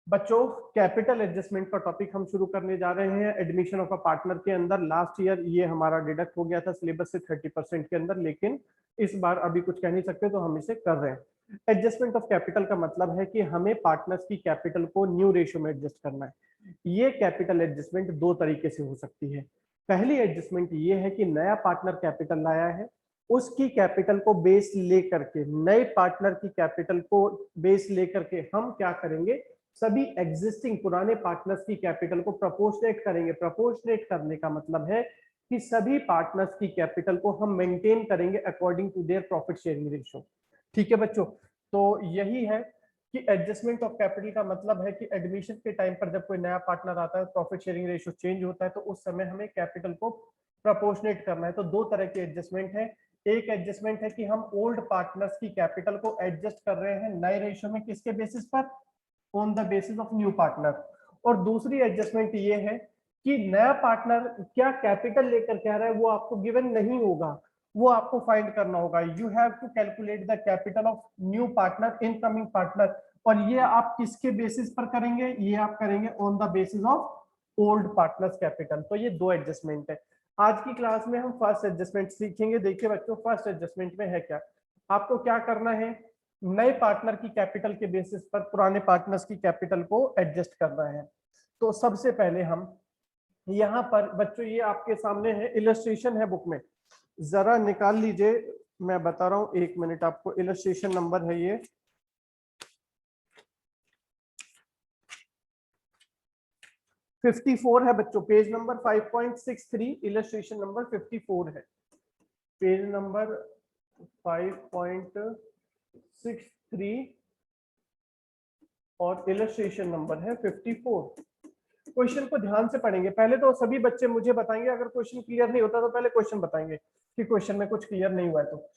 बच्चों capital adjustment का topic हम शुरू करने जा रहे हैं एडमिशन ऑफ अ पार्टनर के अंदर। लास्ट ईयर ये हमारा डिडक्ट हो गया था सिलेबस से 30% के अंदर, लेकिन इस बार अभी कुछ कह नहीं सकते तो हम इसे कर रहे हैं। एडजस्टमेंट ऑफ कैपिटल का मतलब है कि हमें पार्टनर्स की कैपिटल को न्यू रेशियो में एडजस्ट करना है। ये कैपिटल एडजस्टमेंट दो तरीके से हो सकती है। पहली एडजस्टमेंट ये है कि नया पार्टनर कैपिटल लाया है, उसकी कैपिटल को बेस लेकर के, नए पार्टनर की कैपिटल को बेस लेकर के हम क्या करेंगे, सभी एग्जिस्टिंग पुराने पार्टनर्स की कैपिटल को प्रोपोर्शनेट करेंगे। प्रोपोर्शनेट करने का मतलब है कि सभी पार्टनर्स की कैपिटल को हम मेंटेन करेंगे according to their profit sharing ratio. ठीक है बच्चों, तो यही है कि एडजस्टमेंट ऑफ कैपिटल का मतलब है कि एडमिशन के टाइम पर जब कोई नया पार्टनर आता है, प्रॉफिट शेयरिंग रेशियो चेंज होता है, तो उस समय हमें कैपिटल को प्रोपोर्शनेट करना है। तो दो तरह के एडजस्टमेंट है। एक एडजस्टमेंट है कि हम ओल्ड पार्टनर्स की कैपिटल को एडजस्ट कर रहे हैं नए रेशियो में, किसके बेसिस पर, on the basis of new partner. और दूसरी एडजस्टमेंट ये है कि नया पार्टनर क्या कैपिटल लेकर कह रहा है वो आपको गिवन नहीं होगा, वो आपको फाइंड करना होगा। You have to calculate the capital of new partner, incoming partner. और ये आप किसके बेसिस पर करेंगे, ये आप करेंगे on the basis of old partners capital. तो ये दो एडजस्टमेंट है। आज की क्लास में हम फर्स्ट एडजस्टमेंट सीखेंगे। देखिए बच्चों, फर्स्ट एडजस्टमेंट में है क्या, आपको क्या करना है, नए पार्टनर की कैपिटल के बेसिस पर पुराने पार्टनर्स की कैपिटल को एडजस्ट करना है। तो सबसे पहले हम यहाँ पर बच्चों, ये आपके सामने है, इलस्ट्रेशन है बुक में, जरा निकाल लीजिए, मैं बता रहा हूँ, एक मिनट, आपको इलस्ट्रेशन नंबर है ये 54 है बच्चों, पेज नंबर 5.63, इलस्ट्रेशन नंबर 54 है, पेज नंबर 5.63 और इलस्ट्रेशन नंबर है 54। क्वेश्चन को ध्यान से पढ़ेंगे। पहले तो सभी बच्चे मुझे बताएंगे, अगर क्वेश्चन क्लियर नहीं होता तो पहले क्वेश्चन बताएंगे कि क्वेश्चन में कुछ क्लियर नहीं हुआ है। तो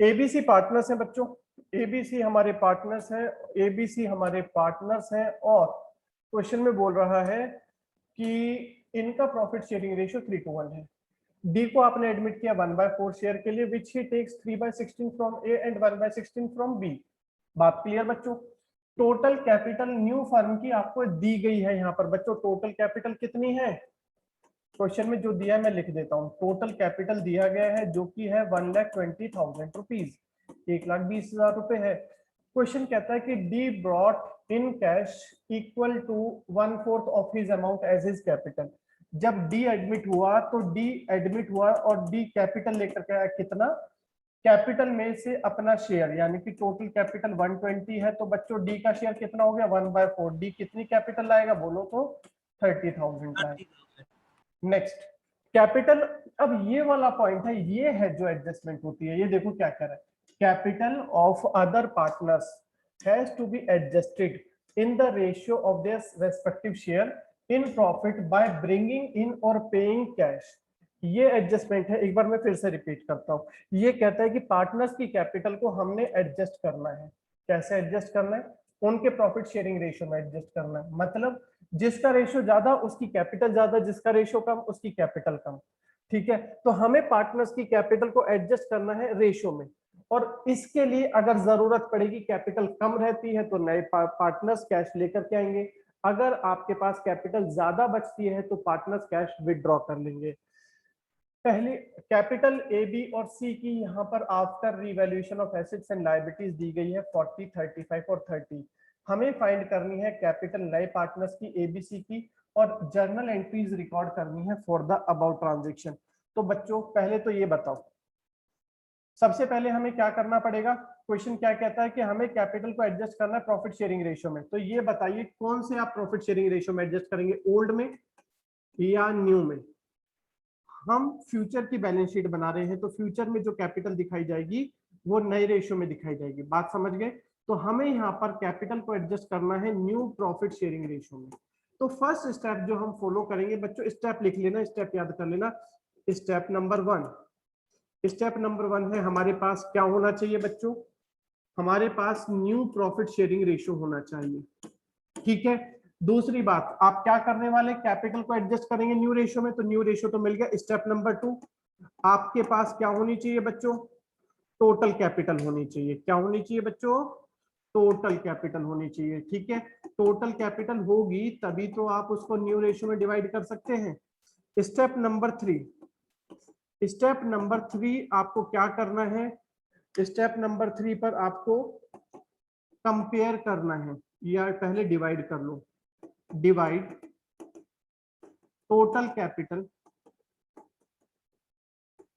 एबीसी पार्टनर्स हैं बच्चों, एबीसी हमारे पार्टनर्स हैं, एबीसी हमारे पार्टनर्स हैं, और क्वेश्चन में बोल रहा है कि इनका प्रॉफिट शेयरिंग रेशियो 3:1 है। डी को आपने एडमिट किया 1/4 शेयर के लिए, which he takes 3/16 from A and 1/16 from B. बात क्लियर बच्चों। टोटल कैपिटल न्यू फर्म की आपको दी गई है यहाँ पर बच्चों, टोटल कैपिटल कितनी है, क्वेश्चन में जो दिया है मैं लिख देता हूँ। टोटल कैपिटल दिया गया है जो कि है 1,20,000 रुपीज, 1,20,000 रुपए है। क्वेश्चन कहता है कि D brought in cash equal to 1/4 of his amount as his capital. जब डी एडमिट हुआ तो डी एडमिट हुआ और डी कैपिटल लेकर के आया कितना, कैपिटल में से अपना शेयर, यानी कि टोटल कैपिटल 120 है, तो बच्चों डी का शेयर कितना हो गया 1/4। डी कितनी कैपिटल लाएगा बोलो तो 30,000 लाएगा। नेक्स्ट कैपिटल, अब ये वाला पॉइंट है, ये है जो एडजस्टमेंट होती है। ये देखो क्या कह रहा है, capital of other partners has to be adjusted in the ratio of their respective share in profit by bringing in और पेइंग कैश। ये एडजस्टमेंट है, एक बार मैं फिर से रिपीट करता हूं। ये कहता है कि पार्टनर्स की कैपिटल को हमने एडजस्ट करना है। कैसे एडजस्ट करना है, उनके प्रॉफिट शेयरिंग रेशियो में एडजस्ट करना है। मतलब जिसका रेशियो ज्यादा उसकी कैपिटल ज्यादा, जिसका रेशियो कम उसकी कैपिटल कम। ठीक है, तो हमें पार्टनर्स की कैपिटल को एडजस्ट करना है रेशियो में, और इसके लिए अगर जरूरत पड़ेगी, कैपिटल कम रहती है तो नए पार्टनर्स कैश लेकर के आएंगे, अगर आपके पास कैपिटल ज्यादा बचती है तो पार्टनर्स कैश विदड्रॉ कर लेंगे। पहले कैपिटल ए बी और सी की यहाँ पर after revaluation of assets and liabilities दी गई है 40, 35 और 30। हमें फाइंड करनी है कैपिटल नए पार्टनर्स की एबीसी की, और जर्नल एंट्रीज रिकॉर्ड करनी है फॉर द अबाउट ट्रांजेक्शन। तो बच्चों पहले तो ये बताओ, सबसे पहले हमें क्या करना पड़ेगा, क्वेश्चन क्या कहता है कि हमें कैपिटल को एडजस्ट करना है प्रॉफिट शेयरिंग रेशियो में। तो ये बताइए कौन से आप प्रॉफिट शेयरिंग रेशियो में एडजस्ट करेंगे, ओल्ड में या न्यू में। हम फ्यूचर की बैलेंस शीट बना रहे हैं, तो फ्यूचर में जो कैपिटल दिखाई जाएगी वो नए रेशियो में दिखाई जाएगी। बात समझ गए। तो हमें यहाँ पर कैपिटल को एडजस्ट करना है न्यू प्रॉफिट शेयरिंग रेशियो में। तो फर्स्ट स्टेप जो हम फॉलो करेंगे बच्चों, स्टेप लिख लेना, स्टेप याद कर लेना। स्टेप नंबर 1, स्टेप नंबर 1 है हमारे पास क्या होना चाहिए बच्चों, हमारे पास न्यू प्रॉफिट शेयरिंग रेशियो होना चाहिए। ठीक है, दूसरी बात आप क्या करने वाले, कैपिटल को एडजस्ट करेंगे न्यू रेशियो में, तो न्यू रेशियो तो मिल गया। स्टेप नंबर 2, आपके पास क्या होनी चाहिए बच्चों, टोटल कैपिटल होनी चाहिए। क्या होनी चाहिए बच्चों, टोटल कैपिटल होनी चाहिए। ठीक है, टोटल कैपिटल होगी तभी तो आप उसको न्यू रेशियो में डिवाइड कर सकते हैं। स्टेप नंबर 3 आपको क्या करना है? स्टेप नंबर 3 पर आपको कंपेयर करना है, या पहले डिवाइड कर लो। Divide total capital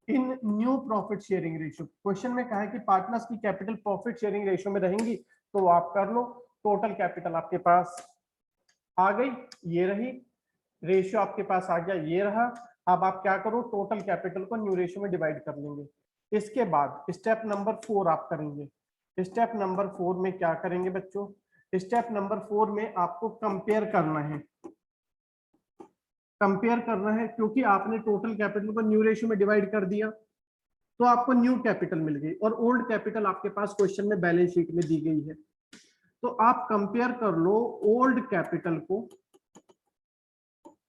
in new profit sharing ratio. Question में कहा है कि पार्टनर्स की कैपिटल प्रॉफिट शेयरिंग रेशियो में रहेंगी, तो आप कर लो। टोटल कैपिटल आपके पास आ गई, ये रही, रेशियो आपके पास आ गया, ये रहा। अब आप क्या करो, टोटल कैपिटल को न्यू रेशियो में डिवाइड कर लेंगे। इसके बाद स्टेप नंबर 4 आप करेंगे। स्टेप नंबर 4 में क्या करेंगे बच्चों? स्टेप नंबर 4 में आपको कंपेयर करना है। कंपेयर करना है क्योंकि आपने टोटल कैपिटल को न्यू रेशियो में डिवाइड कर दिया, तो आपको न्यू कैपिटल मिल गई और ओल्ड कैपिटल आपके पास क्वेश्चन में बैलेंस शीट में दी गई है। तो आप कंपेयर कर लो ओल्ड कैपिटल को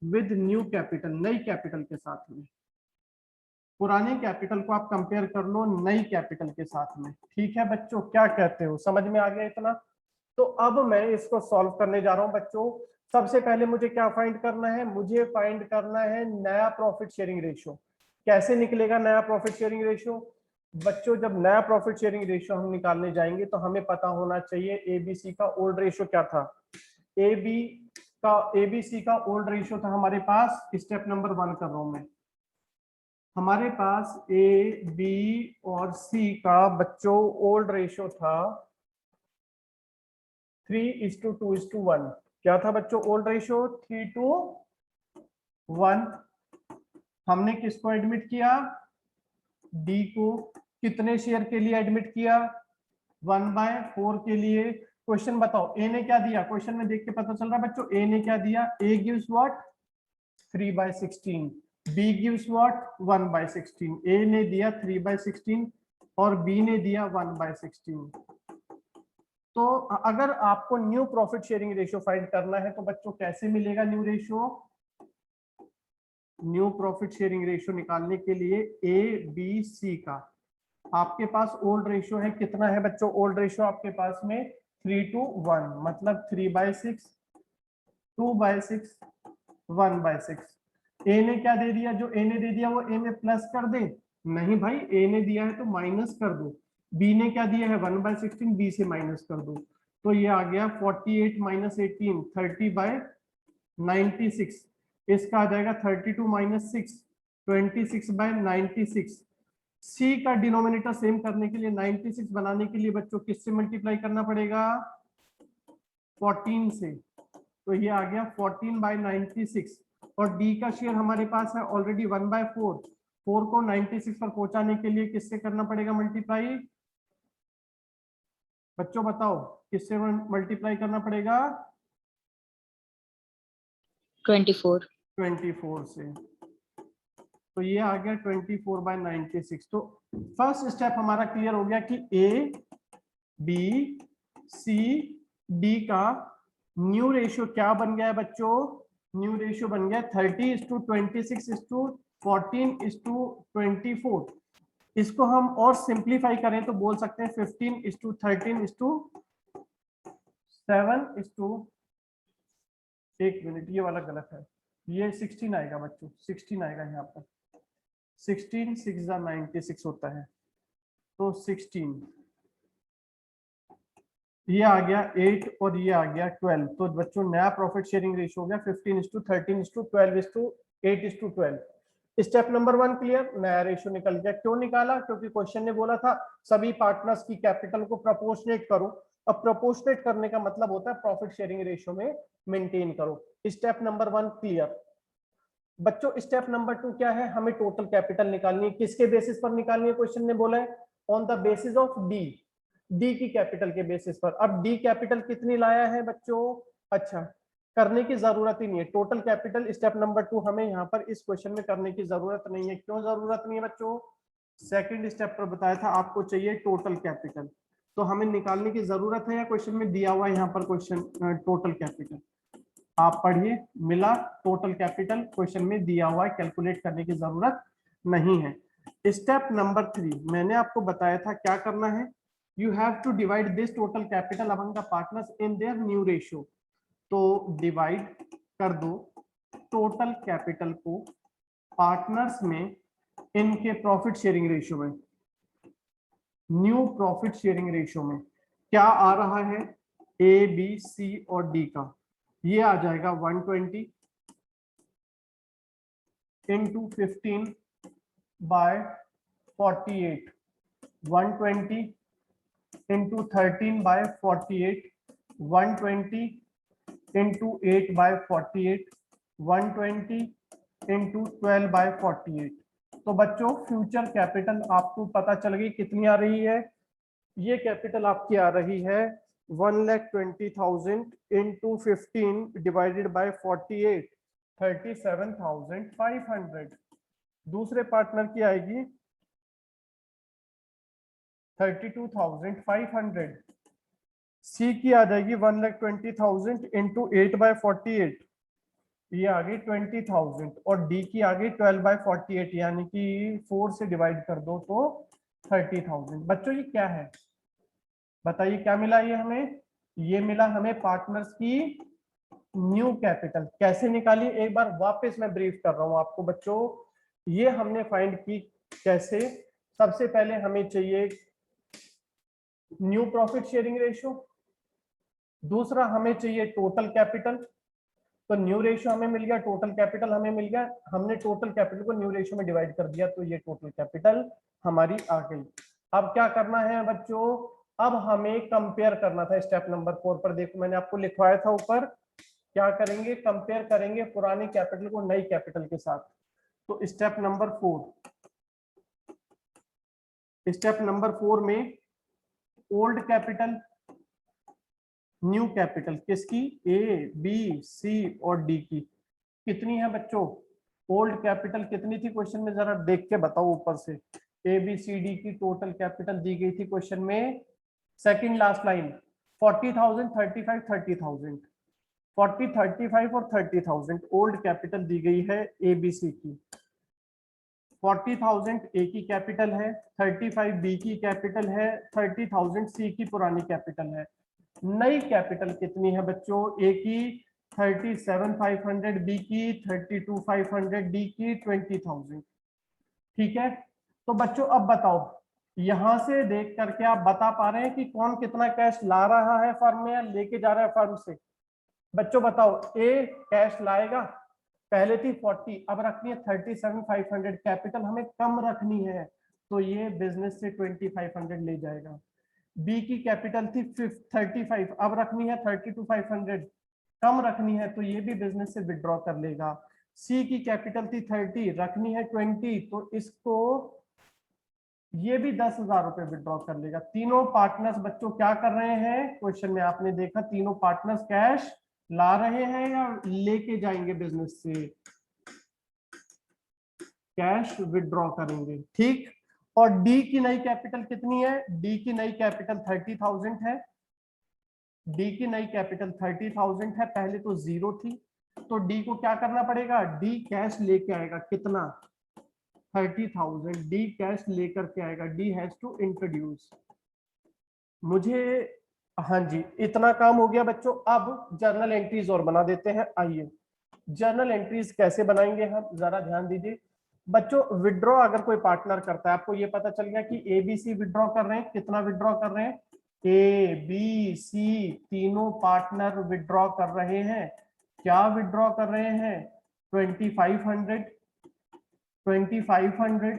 विद न्यू कैपिटल, नई कैपिटल के साथ में। पुराने कैपिटल को आप कंपेयर कर लो नई कैपिटल के साथ में। ठीक है बच्चों, क्या कहते हो, समझ में आ गया इतना? तो अब मैं इसको सॉल्व करने जा रहा हूं बच्चों। सबसे पहले मुझे क्या फाइंड करना है? मुझे फाइंड करना है नया प्रॉफिट शेयरिंग रेशियो। कैसे निकलेगा नया प्रॉफिट शेयरिंग रेशियो? बच्चों जब नया प्रॉफिट शेयरिंग रेशियो हम निकालने जाएंगे तो हमें पता होना चाहिए एबीसी का ओल्ड रेशियो क्या था। एबीसी का ओल्ड रेशियो था हमारे पास, स्टेप नंबर 1 कर रहा हूं मैं। हमारे पास ए बी और सी का बच्चों ओल्ड रेशियो था 3:2:1। क्या था बच्चों ओल्ड रेशियो? 3:1। हमने किसको एडमिट किया? डी को। कितने शेयर के लिए एडमिट किया? 1/4 के लिए। क्वेश्चन बताओ ए ने क्या दिया? क्वेश्चन में देख के पता चल रहा है बच्चों ए ने क्या दिया? A gives what? 3/16। B gives what? 1/16। A ने दिया 3/16 और बी ने दिया 1/16। तो अगर आपको new profit sharing ratio find करना है तो बच्चों कैसे मिलेगा new ratio? New profit sharing ratio निकालने के लिए ए बी सी का आपके पास ओल्ड रेशियो है, कितना है बच्चों ओल्ड रेशियो आपके पास में? 3:1, मतलब 3/6, 2/6, 1/6। ए ने क्या दे दिया? जो ए ने दे दिया वो ए में प्लस कर दे? नहीं भाई, ए ने दिया है तो माइनस कर दो। बी ने क्या दिया है? 1/16, बी से माइनस कर दो। तो ये आ गया 48 - 18, 30/96। इसका आ जाएगा 32 - 6, 26/96। सी का डिनोमिनेटर सेम करने के लिए 96 बनाने के लिए बच्चों किससे मल्टीप्लाई करना पड़ेगा? 14 से। तो ये आ गया 14/96। और डी का शेयर हमारे पास है ऑलरेडी 1/4। 4 को 96 पर पहुंचाने के लिए किससे करना पड़ेगा मल्टीप्लाई? बच्चों बताओ किससे मल्टीप्लाई करना पड़ेगा? 24 से। तो ये आ गया 24/96। तो फर्स्ट स्टेप हमारा क्लियर हो गया कि ए बी सी डी का न्यू रेशियो क्या बन गया है बच्चों? न्यू रेशियो बन गया 30:26:14:24। इसको हम और सिंप्लीफाई करें तो बोल सकते हैं 15:13:7। एक मिनट, ये वाला गलत है, ये 16 आएगा बच्चों, 16 आएगा यहाँ पर। 16 6 96 होता है, तो 16 ये आ गया 8 और ये आ गया 12। तो बच्चों नया प्रॉफिट शेयरिंग रेशियो हो गया 15:13:12:8:12। स्टेप नंबर 1 क्लियर, नया रेशियो निकल गया। क्यों निकाला? क्योंकि क्वेश्चन ने बोला था सभी पार्टनर्स की कैपिटल को प्रोपोर्शनेट करो। अब प्रोपोर्शनेट करने का मतलब होता है प्रॉफिट शेयरिंग रेशियो में मेंटेन करो। Step number 1 clear. बच्चों स्टेप नंबर 2 क्या है? हमें टोटल कैपिटल निकालनी है। किसके बेसिस पर निकालनी है? क्वेश्चन ने बोला है on the basis of D, D की कैपिटल के बेसिस पर। अब डी कैपिटल कितनी लाया है बच्चों? अच्छा, करने की जरूरत ही नहीं है टोटल कैपिटल। स्टेप नंबर 2 हमें यहाँ पर इस क्वेश्चन में करने की जरूरत नहीं है। क्यों जरूरत नहीं है बच्चों? सेकंड स्टेप पर बताया था आपको चाहिए टोटल कैपिटल, तो हमें निकालने की जरूरत है या क्वेश्चन में दिया हुआ है यहाँ पर क्वेश्चन टोटल कैपिटल? आप पढ़िए, मिला टोटल कैपिटल, क्वेश्चन में दिया हुआ है, कैलकुलेट करने की जरूरत नहीं है। स्टेप नंबर 3 मैंने आपको बताया था क्या करना है। You have to divide this total capital among the partners in their new ratio. तो डिवाइड कर दो टोटल कैपिटल को पार्टनर्स में इनके प्रॉफिट शेयरिंग रेशियो में, न्यू प्रॉफिट शेयरिंग रेशियो में क्या आ रहा है, ए बी सी और डी का। ये आ जाएगा 120 into 15 by 48, 120 into 13 by 48, 120 into 8 by 48, 120 into 12 by 48। तो बच्चों फ्यूचर कैपिटल आपको पता चल गई कितनी आ रही है। ये कैपिटल आपकी आ रही है 1,20,000 इंटू 15 डिवाइडेड बाय 48, 37,500। दूसरे पार्टनर की आएगी 32,500। सी की आ जाएगी 1,20,000 इंटू 8 बाय 48, ये आ गई 20,000। और डी की आ गई 12 बाय 48, यानी कि 4 से डिवाइड कर दो तो 30,000। बच्चों ये क्या है बताइए, क्या मिला ये हमें? ये मिला हमें पार्टनर्स की न्यू कैपिटल। कैसे निकाली एक बार वापस मैं ब्रीफ कर रहा हूं आपको बच्चों। ये हमने फाइंड की कैसे, सबसे पहले हमें चाहिए न्यू प्रॉफिट शेयरिंग रेशियो, दूसरा हमें चाहिए टोटल कैपिटल। तो न्यू रेशियो हमें मिल गया, टोटल कैपिटल हमें मिल गया, हमने टोटल कैपिटल को न्यू रेशियो में डिवाइड कर दिया तो ये टोटल कैपिटल हमारी आ गई। अब क्या करना है बच्चों, अब हमें कंपेयर करना था स्टेप नंबर 4 पर। देखो मैंने आपको लिखवाया था ऊपर, क्या करेंगे, कंपेयर करेंगे पुरानी कैपिटल को नई कैपिटल के साथ। तो स्टेप नंबर 4 में ओल्ड कैपिटल न्यू कैपिटल किसकी, ए बी सी और डी की कितनी है बच्चों। ओल्ड कैपिटल कितनी थी क्वेश्चन में, जरा देख के बताओ ऊपर से। ए बी सी डी की टोटल कैपिटल दी गई थी क्वेश्चन में, सेकंड लास्ट लाइन 40,000, 35, 30,000, 40, 35 और 30,000 ओल्ड कैपिटल दी गई है ए बी सी की। 40,000 ए की कैपिटल है, 35 बी की कैपिटल है, 30,000 सी की पुरानी कैपिटल है। नई कैपिटल कितनी है बच्चों, ए की 37,500, बी की 32,500, डी की 20,000। ठीक है, तो बच्चों अब बताओ, यहां से देख करके आप बता पा रहे हैं कि कौन कितना कैश ला रहा है फर्म में या लेके जा रहा है फर्म से। बच्चों बताओ, ए कैश लाएगा, पहले थी 40, अब रखनी है 37,500, कैपिटल हमें कम रखनी है तो ये बिजनेस से 2,500 ले जाएगा। बी की कैपिटल थी 35, अब रखनी है 32,500, कम रखनी है तो ये भी बिजनेस से विड्रॉ कर लेगा। सी की कैपिटल थी 30, रखनी है 20, तो इसको ये भी 10,000 रुपए विड्रॉ कर लेगा। तीनों पार्टनर्स बच्चों क्या कर रहे हैं, क्वेश्चन में आपने देखा तीनों पार्टनर्स कैश ला रहे हैं या लेके जाएंगे बिजनेस से, कैश विड्रॉ करेंगे। ठीक, और डी की नई कैपिटल कितनी है, डी की नई कैपिटल 30,000 है, डी की नई कैपिटल 30,000 है, पहले तो जीरो थी तो डी को क्या करना पड़ेगा, डी कैश लेके आएगा, कितना 30,000, डी कैश लेकर के आएगा, डी हैज टू इंट्रोड्यूस। मुझे हाँ जी इतना काम हो गया बच्चों। अब जर्नल एंट्रीज और बना देते हैं, आइए जर्नल एंट्रीज कैसे बनाएंगे हम, जरा ध्यान दीजिए बच्चों। विड्रॉ अगर कोई पार्टनर करता है, आपको ये पता चल गया कि ए बी सी विड्रॉ कर रहे हैं, कितना विड्रॉ कर रहे हैं, ए बी सी तीनों पार्टनर विड्रॉ कर रहे हैं। क्या विड्रॉ कर रहे हैं, 2,500, 2,500,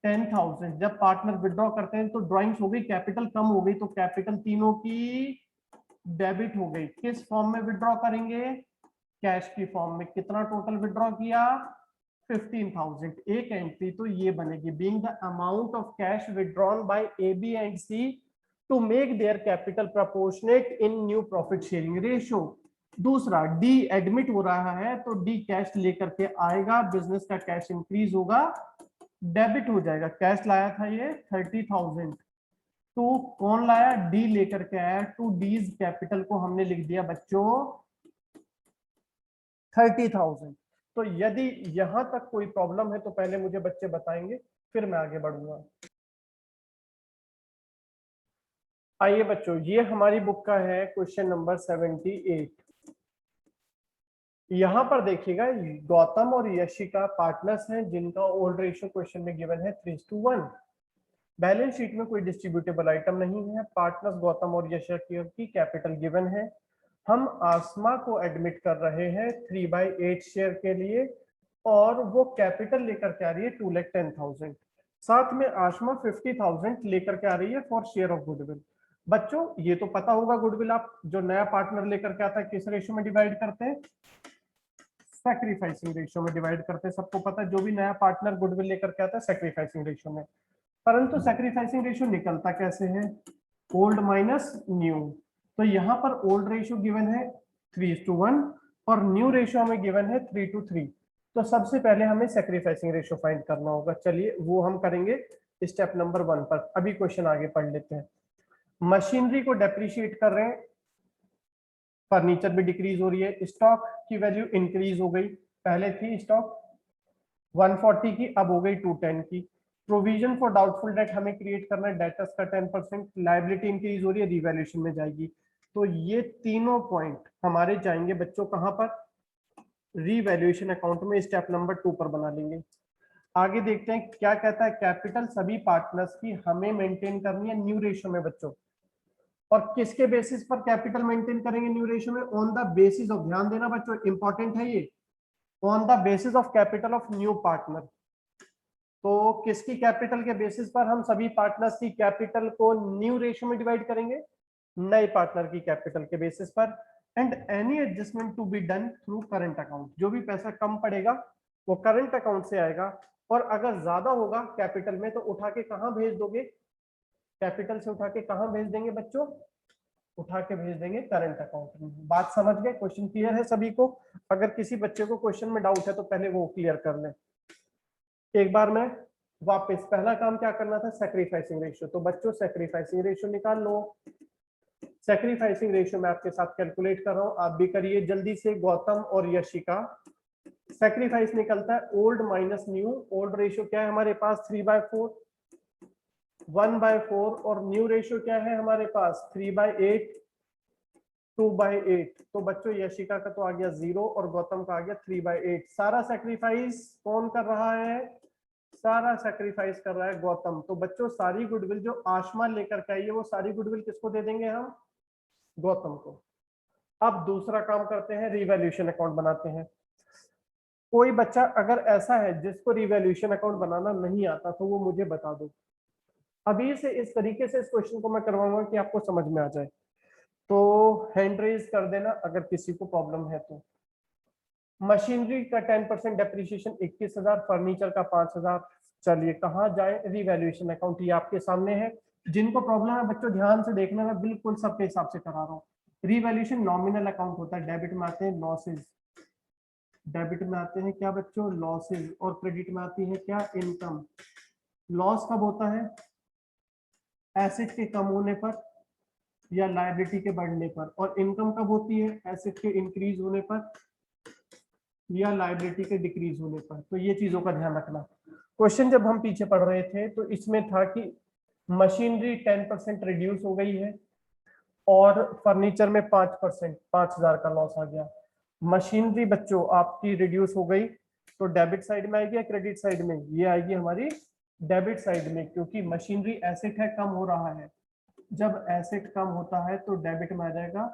10,000। जब पार्टनर विड्रॉ करते हैं तो ड्राइंग्स हो गई, कैपिटल कम हो गई तो कैपिटल तीनों की डेबिट हो गई। किस फॉर्म में विड्रॉ करेंगे, कैश की फॉर्म में। कितना टोटल विड्रॉ किया, 15,000। एक एंट्री तो ये बनेगी, being the amount of cash withdrawn by A B and C to make their capital proportionate in new profit sharing ratio. दूसरा, डी एडमिट हो रहा है तो डी कैश लेकर के आएगा, बिजनेस का कैश इंक्रीज होगा, डेबिट हो जाएगा। कैश लाया था ये 30,000, तो कौन लाया, डी लेकर के आया, टू डीज कैपिटल को हमने लिख दिया बच्चों 30,000। तो यदि यहां तक कोई प्रॉब्लम है तो पहले मुझे बच्चे बताएंगे, फिर मैं आगे बढ़ूंगा। आइए बच्चों, ये हमारी बुक का है क्वेश्चन नंबर 78। यहाँ पर देखिएगा, गौतम और यशिका पार्टनर्स हैं जिनका ओल्ड रेशियो क्वेश्चन में गिवन है 3:1। बैलेंस शीट में कोई डिस्ट्रीब्यूटेबल आइटम नहीं है। पार्टनर्स गौतम और यशिका की कैपिटल गिवन है। हम आसमा को एडमिट कर रहे हैं 3/8 शेयर के लिए और वो कैपिटल लेकर के आ रही है 2,10,000। साथ में आसमा 50,000 लेकर के आ रही है फॉर शेयर ऑफ गुडविल। बच्चों ये तो पता होगा, गुडविल आप जो नया पार्टनर लेकर के आता है किस रेशियो में डिवाइड करते हैं? सैक्रिफाइसिंग रेशियो में डिवाइड करते हैं। सबको पता है जो भी नया पार्टनर गुडविल लेकर के आता है सैक्रिफाइसिंग रेशियो में। परंतु सैक्रिफाइसिंग रेशियो निकलता कैसे है? Old minus new. तो यहाँ पर ओल्ड रेशियो गिवन है 3:1 और न्यू रेशियो हमें गिवन है 3:3। तो सबसे पहले हमें सैक्रिफाइसिंग रेशियो फाइंड करना होगा। चलिए वो हम करेंगे स्टेप नंबर 1 पर। अभी क्वेश्चन आगे पढ़ लेते हैं। मशीनरी को डेप्रिशिएट कर रहे हैं, फर्नीचर भी डिक्रीज हो रही है, स्टॉक की वैल्यू इंक्रीज हो गई। पहले थी स्टॉक 140 की, अब हो गई 210 की। प्रोविजन फॉर डाउटफुल डेट हमें क्रिएट करना है, डेटर्स का 10%। लायबिलिटी इंक्रीज हो रही है, रिवैल्यूएशन में जाएगी। तो ये तीनों पॉइंट हमारे जाएंगे बच्चों कहां पर? रीवैल्यूएशन अकाउंट में। स्टेप नंबर 2 पर बना लेंगे। आगे देखते हैं क्या कहता है। कैपिटल सभी पार्टनर्स की हमें मेंटेन करनी है न्यू रेशियो में बच्चों। और किसके बेसिस पर कैपिटल मेंटेन करेंगे न्यू रेशियो में? ऑन द बेसिस ऑफ, ध्यान देना बच्चों इंपॉर्टेंट है ये, on the basis of capital of new partner. तो किसकी कैपिटल के बेसिस पर हम सभी पार्टनर्स की कैपिटल को न्यू रेशियो में डिवाइड करेंगे? नए पार्टनर की कैपिटल के बेसिस पर। And any adjustment to be done through current account. जो भी पैसा कम पड़ेगा वो करंट अकाउंट से आएगा, और अगर ज्यादा होगा कैपिटल में तो उठा के कहां भेज दोगे? कैपिटल से उठा के कहां भेज देंगे बच्चों? उठा के भेज देंगे करंट अकाउंट में। बात समझ गए? क्वेश्चन क्लियर है सभी को? अगर किसी बच्चे को क्वेश्चन में डाउट है तो पहले वो क्लियर कर ले। एक बार मैं वापस, पहला काम क्या करना था? Sacrificing ratio. तो बच्चों सैक्रिफाइसिंग रेशियो निकाल लो। सैक्रिफाइसिंग रेशियो मैं आपके साथ कैलकुलेट कर रहा हूं, आप भी करिए जल्दी से। गौतम और यशिका, सैक्रिफाइस निकलता है old minus new. Old ratio क्या है हमारे पास? 3/4, 1/4। और न्यू रेशियो क्या है हमारे पास? 3/8, 2/8। तो बच्चों यशिका का तो आ गया 0 और गौतम का आ गया 3/8। सारा सैक्रिफाइस कौन कर रहा है? सारा सैक्रिफाइस कर रहा है गौतम। तो बच्चों सारी गुडविल जो आसमान लेकर के आई है वो सारी गुडविल किसको दे देंगे हम? गौतम को। अब दूसरा काम करते हैं, रिवैल्यूएशन अकाउंट बनाते हैं। कोई बच्चा अगर ऐसा है जिसको रिवैल्यूएशन अकाउंट बनाना नहीं आता तो वो मुझे बता दो। अभी से इस तरीके से इस क्वेश्चन को मैं करवाऊंगा कि आपको समझ में आ जाए। तो हैंड रेज कर देना अगर किसी को प्रॉब्लम है तो। मशीनरी का 10% डेप्रिसिएशन 21,000, फर्नीचर का 5,000। चलिए कहाँ जाए? रिवैल्यूएशन अकाउंट, ये आपके सामने है। जिनको प्रॉब्लम है बच्चों ध्यान से देखना, मैं बिल्कुल सबके हिसाब से करा रहा हूँ। रिवैल्यूएशन नॉमिनल अकाउंट होता है, डेबिट में आते हैं लॉसेज, डेबिट में आते हैं क्या बच्चों? लॉसेज। और क्रेडिट में आती है क्या? इनकम। लॉस कब होता है? एसेट के कम होने पर या लायबिलिटी के बढ़ने पर। और इनकम कब होती है? एसेट के इंक्रीज होने पर या लायबिलिटी के डिक्रीज होने पर। तो ये चीजों का ध्यान रखना। क्वेश्चन जब हम पीछे पढ़ रहे थे तो इसमें था कि मशीनरी 10% रिड्यूस हो गई है और फर्नीचर में 5%, 5,000 का लॉस आ गया। मशीनरी बच्चों आपकी रिड्यूस हो गई तो डेबिट साइड में आएगी या क्रेडिट साइड में? ये आएगी हमारी डेबिट साइड में, क्योंकि मशीनरी एसेट है, कम हो रहा है। जब एसेट कम होता है तो डेबिट में आ जाएगा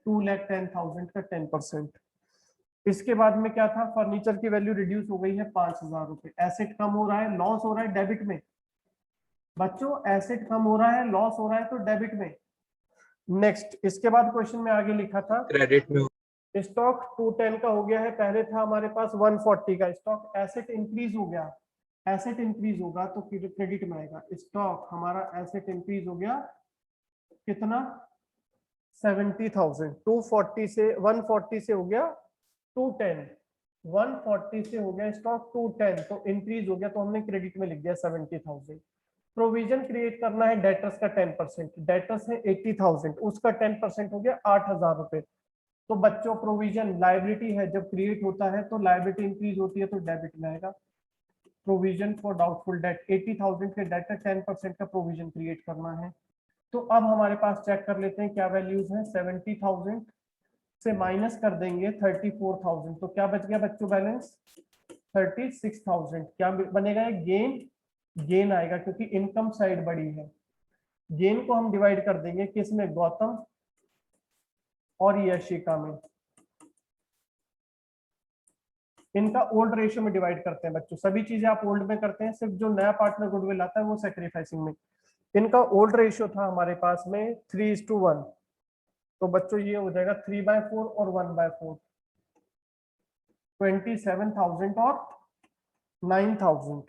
2,10,000 का 10%। इसके बाद में क्या था? फर्नीचर की वैल्यू रिड्यूस हो गई है 5,000 रुपए। एसेट कम हो रहा है, लॉस हो रहा है डेबिट में। बच्चों एसेट कम हो रहा है, लॉस हो रहा है तो डेबिट में। नेक्स्ट, इसके बाद क्वेश्चन में आगे लिखा था क्रेडिट में। स्टॉक 210 का हो गया है, पहले था हमारे पास 140 का स्टॉक। एसेट इंक्रीज हो गया, एसेट इंक्रीज होगा तो क्रेडिट में आएगा। स्टॉक हमारा एसेट इंक्रीज हो गया कितना? 70,000। 240 से 140 से हो गया 210, 140 से हो गया स्टॉक 210, तो इंक्रीज हो गया तो हमने क्रेडिट में लिख दिया 70,000। प्रोविजन क्रिएट करना है डेटर्स का 10%, डेटर्स है 80,000, उसका 10% हो गया 8,000 रुपए। तो बच्चों प्रोविजन लायबिलिटी है, जब क्रिएट होता है तो लायबिलिटी इंक्रीज होती है तो डेबिट में आएगा। प्रोविजन फॉर डाउटफुल डेट 80,000 के डेटर 10% का प्रोविजन क्रिएट करना है। तो अब हमारे पास चेक कर लेते हैं क्या वैल्यूज हैं। 70,000 से माइनस कर देंगे 34,000, तो क्या बच गया बच्चों बैलेंस 36,000। क्या बनेगा, गेन, गेन आएगा क्योंकि इनकम साइड बड़ी है। गेन को हम डिवाइड कर देंगे किस में, गौतम और यशिका में। इनका ओल्ड रेशियो में डिवाइड करते हैं बच्चों, सभी चीजें आप ओल्ड में करते हैं, सिर्फ जो नया पार्टनर गुडविल आता है वो सैक्रिफाइसिंग में। इनका ओल्ड रेशियो था हमारे पास में 3:1, तो बच्चों ये हो जाएगा 3/4 और 1/4, 27,000 और 9,000।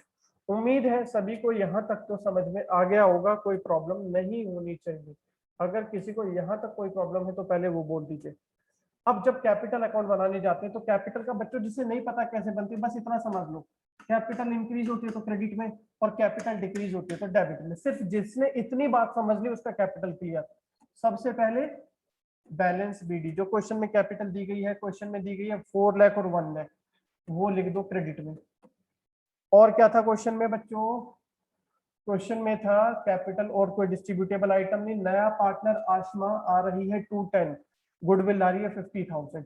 उम्मीद है सभी को यहाँ तक तो समझ में आ गया होगा, कोई प्रॉब्लम नहीं होनी चाहिए। अगर किसी को यहाँ तक कोई प्रॉब्लम है तो पहले वो बोल दीजिए। अब जब कैपिटल अकाउंट बनाने जाते हैं तो कैपिटल का बच्चों जिसे नहीं पता कैसे बनती है, बस इतना समझ लो, कैपिटल इंक्रीज होती है तो क्रेडिट में, और कैपिटल डिक्रीज होती है तो डेबिट में। सिर्फ जिसने इतनी बात समझ ली उसका कैपिटल क्लियर। सबसे पहले बैलेंस बीडी, जो क्वेश्चन में कैपिटल दी गई है, क्वेश्चन में दी गई है 4 लाख और 1 लाख, वो लिख दो क्रेडिट में। और क्या था क्वेश्चन में बच्चों, क्वेश्चन में था कैपिटल और कोई डिस्ट्रीब्यूटेबल आइटम नहीं। नया पार्टनर आशमा आ रही है 210, गुडविल आ रही है 50,000।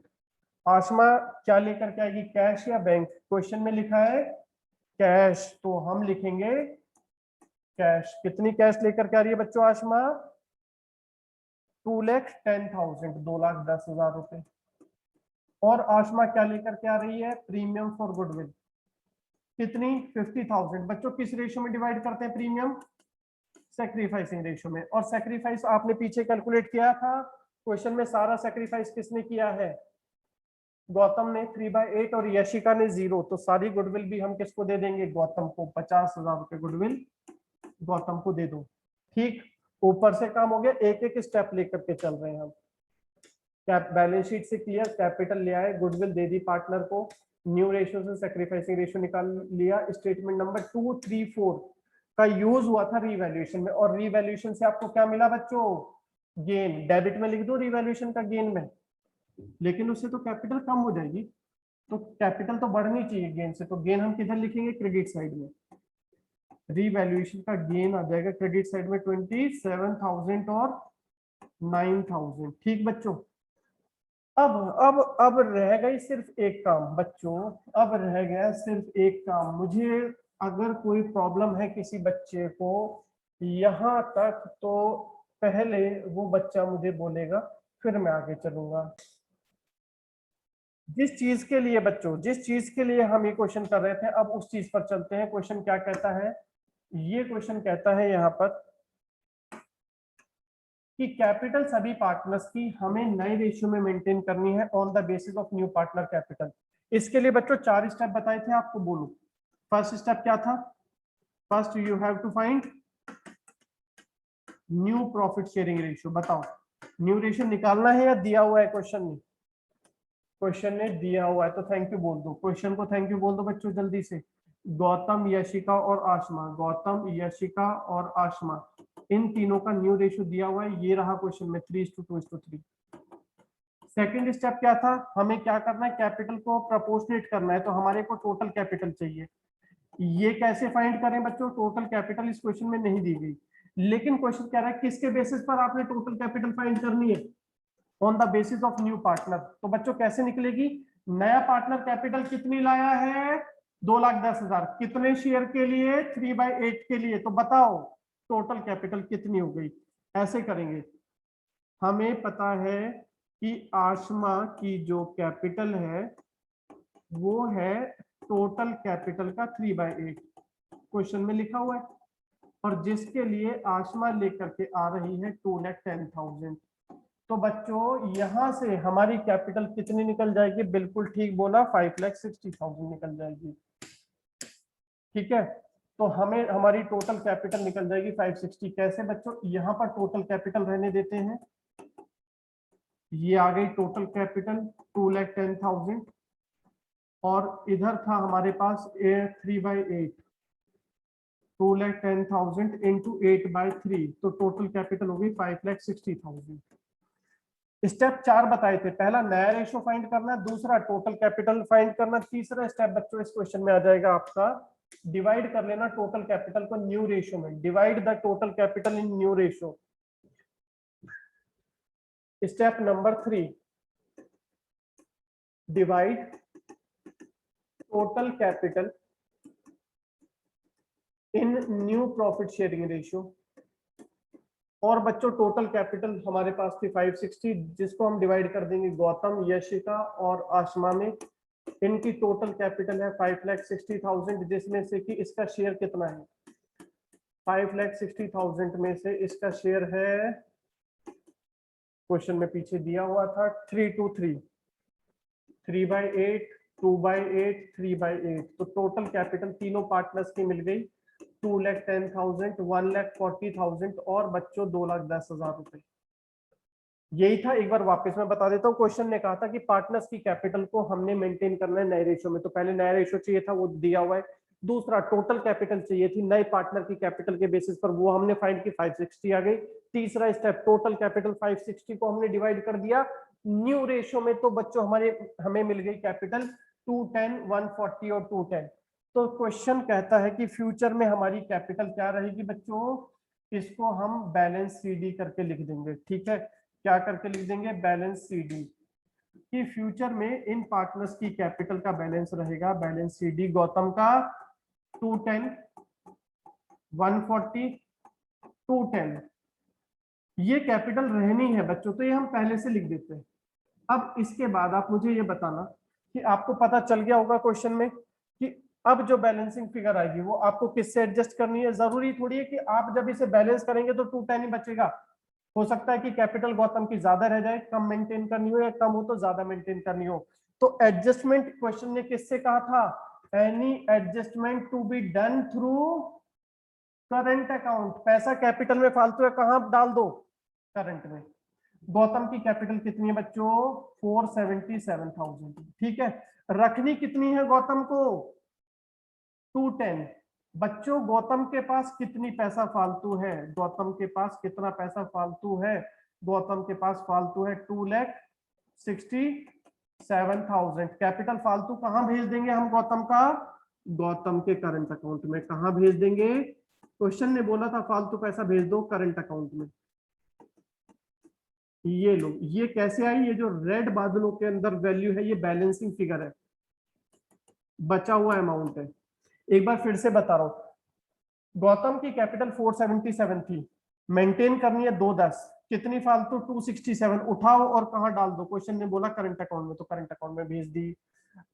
आशमा क्या लेकर के आएगी, कैश या बैंक? क्वेश्चन में लिखा है कैश, तो हम लिखेंगे कैश। कितनी कैश लेकर के आ रही है बच्चों आशमा, 2,10,000, 2,10,000 रुपए। और आशमा क्या लेकर के आ रही है, प्रीमियम फॉर गुडविल, कितनी, 50,000। बच्चों किस रेशियो में डिवाइड करते हैं प्रीमियम, सैक्रिफाइसिंग रेशियो में। और सैक्रिफाइस आपने पीछे कैलकुलेट किया था, क्वेश्चन में सारा सैक्रिफाइस किसने किया है, गौतम ने 3/8 और यशिका ने 0, तो सारी गुडविल भी हम किसको दे देंगे, गौतम को। 50,000 रुपए गुडविल गौतम को दे दो। ठीक, ऊपर से काम हो गया, एक एक स्टेप लेकर के चल रहे हैं हम। बैलेंस शीट से क्लियर, कैपिटल ले आए, गुडविल दे दी पार्टनर को, न्यू रेशियो से सैक्रिफाइसिंग रेशियो निकाल लिया। स्टेटमेंट नंबर 2, 3, 4 का यूज हुआ था रीवैल्यूएशन में, और रीवैल्यूएशन से आपको क्या मिला बच्चों, गेन। डेबिट में लिख दो रीवैल्यूएशन का गेन में, लेकिन उससे तो कैपिटल कम हो जाएगी, तो कैपिटल तो बढ़नी चाहिए गेन से, तो गेन हम किधर लिखेंगे, क्रेडिट साइड में। रीवैल्यूएशन का गेन आ जाएगा क्रेडिट साइड में 27,000 और 9,000। ठीक बच्चों, अब रह गई सिर्फ एक काम बच्चों, अब रह गया सिर्फ एक काम। मुझे अगर कोई प्रॉब्लम है किसी बच्चे को यहाँ तक, तो पहले वो बच्चा मुझे बोलेगा, फिर मैं आगे चलूंगा। जिस चीज के लिए बच्चों, जिस चीज के लिए हम ये क्वेश्चन कर रहे थे, अब उस चीज पर चलते हैं। क्वेश्चन क्या कहता है, ये क्वेश्चन कहता है यहाँ पर कि कैपिटल सभी पार्टनर्स की हमें नए रेशियो में मेंटेन करनी है on the basis of new partner capital. इसके लिए बच्चों 4 स्टेप बताए थे आपको, बोलो। फर्स्ट स्टेप क्या था, first you have to find new profit sharing ratio. बताओ, न्यू रेशियो निकालना है या दिया हुआ है क्वेश्चन में, क्वेश्चन ने दिया हुआ है तो थैंक यू बोल दो, क्वेश्चन को थैंक यू बोल दो बच्चों जल्दी से। गौतम, यशिका और आशमा, गौतम, यशिका और आशमा, इन तीनों का न्यू रेशियो दिया हुआ है, ये रहा क्वेश्चन में 3:2:3। सेकंड स्टेप क्या था, हमें क्या करना है, कैपिटल को प्रोपोर्शनेट करना है, तो हमारे को टोटल कैपिटल चाहिए। ये कैसे फाइंड करें बच्चों, टोटल कैपिटल इस क्वेश्चन में नहीं दी गई, लेकिन क्वेश्चन कह रहा है किसके बेसिस पर आपने टोटल कैपिटल फाइंड करनी है, on the basis of new partner. तो बच्चों कैसे निकलेगी, नया पार्टनर कैपिटल कितनी लाया है, 2,10,000, कितने शेयर के लिए, 3/8 के लिए, तो बताओ टोटल कैपिटल कितनी हो गई। ऐसे करेंगे, हमें पता है कि आशमा की जो कैपिटल है वो है टोटल कैपिटल का 3/8, क्वेश्चन में लिखा हुआ है, और जिसके लिए आशमा लेकर के आ रही है 2,10,000। तो बच्चों यहां से हमारी कैपिटल कितनी निकल जाएगी, बिल्कुल ठीक बोला, 5,60,000 निकल जाएगी। ठीक है, तो हमें हमारी टोटल कैपिटल निकल जाएगी 560। कैसे बच्चों, यहाँ पर टोटल कैपिटल रहने देते हैं, ये आ गई टोटल कैपिटल 2,10,000, और इधर था हमारे पास 3/8, 2,10,000 इंटू 8/3, तो टोटल कैपिटल हो गई 5,60,000। स्टेप 4 बताए थे, पहला नया रेशियो फाइंड करना, दूसरा टोटल कैपिटल फाइंड करना, तीसरा स्टेप बच्चों इस क्वेश्चन में आ जाएगा आपका, डिवाइड कर लेना टोटल कैपिटल को न्यू रेशियो में। Divide the total capital in new ratio. Step number 3, divide total capital in new profit sharing ratio. और बच्चों टोटल कैपिटल हमारे पास थी 560, जिसको हम डिवाइड कर देंगे गौतम, यशिका और आशमा में। इनकी टोटल कैपिटल है 5,60,000, जिसमें से कि इसका शेयर कितना है, 5,60,000 में से इसका शेयर है, क्वेश्चन में पीछे दिया हुआ था 3 to 3, 3/8, 2/8, 3/8। तो टोटल कैपिटल तीनों पार्टनर्स की मिल गई 2,10,000, 1,40,000 और बच्चों 2,10,000 रुपए। यही था। एक बार वापस मैं बता देता हूँ, क्वेश्चन ने कहा था कि पार्टनर्स की कैपिटल को हमने मेंटेन करना है नए रेशियो में, तो पहले नया रेशियो चाहिए था, वो दिया हुआ है। दूसरा टोटल कैपिटल चाहिए थी नए पार्टनर की कैपिटल के बेसिस पर, वो हमने फाइंड की 560 आ गई। तीसरा स्टेप, टोटल कैपिटल 560 को हमने डिवाइड कर दिया न्यू रेशियो में, तो बच्चों हमें मिल गई कैपिटल 210, 140 और 210। तो क्वेश्चन कहता है कि फ्यूचर में हमारी कैपिटल क्या रहेगी बच्चों, इसको हम बैलेंस सीडी करके लिख देंगे। ठीक है, क्या करके लिख देंगे, बैलेंस सीडी, कि फ्यूचर में इन पार्टनर्स की कैपिटल का बैलेंस रहेगा, बैलेंस सीडी गौतम का 210, 140, 210, ये कैपिटल रहनी है बच्चों, तो ये हम पहले से लिख देते हैं। अब इसके बाद आप मुझे ये बताना कि आपको पता चल गया होगा क्वेश्चन में कि अब जो बैलेंसिंग फिगर आएगी वो आपको किससे एडजस्ट करनी है। जरूरी थोड़ी है कि आप जब इसे बैलेंस करेंगे तो 210 ही बचेगा, हो सकता है कि कैपिटल गौतम की ज्यादा रह जाए, कम मेंटेन करनी हो, या कम हो तो ज्यादा मेंटेन करनी हो। तो एडजस्टमेंट क्वेश्चन ने किससे कहा था, any adjustment to be done through current account. पैसा कैपिटल में फालतू है, कहां डाल दो, करंट में। गौतम की कैपिटल कितनी है बच्चों, 477,000। ठीक है, रखनी कितनी है गौतम को, 210। बच्चों गौतम के पास कितनी पैसा फालतू है, गौतम के पास कितना पैसा फालतू है, गौतम के पास फालतू है 2,67,000। कैपिटल फालतू कहां भेज देंगे हम गौतम का, गौतम के करंट अकाउंट में। कहां भेज देंगे, क्वेश्चन ने बोला था फालतू पैसा भेज दो करंट अकाउंट में। ये लो, ये कैसे आई, ये जो रेड बादलों के अंदर वैल्यू है ये बैलेंसिंग फिगर है, बचा हुआ अमाउंट है। एक बार फिर से बता रहा हूं, गौतम की कैपिटल 477 थी, मेंटेन करनी है 210, कितनी फालतू 267, उठाओ और कहां डाल दो, क्वेश्चन ने बोला करंट अकाउंट में, तो करंट अकाउंट में भेज दी।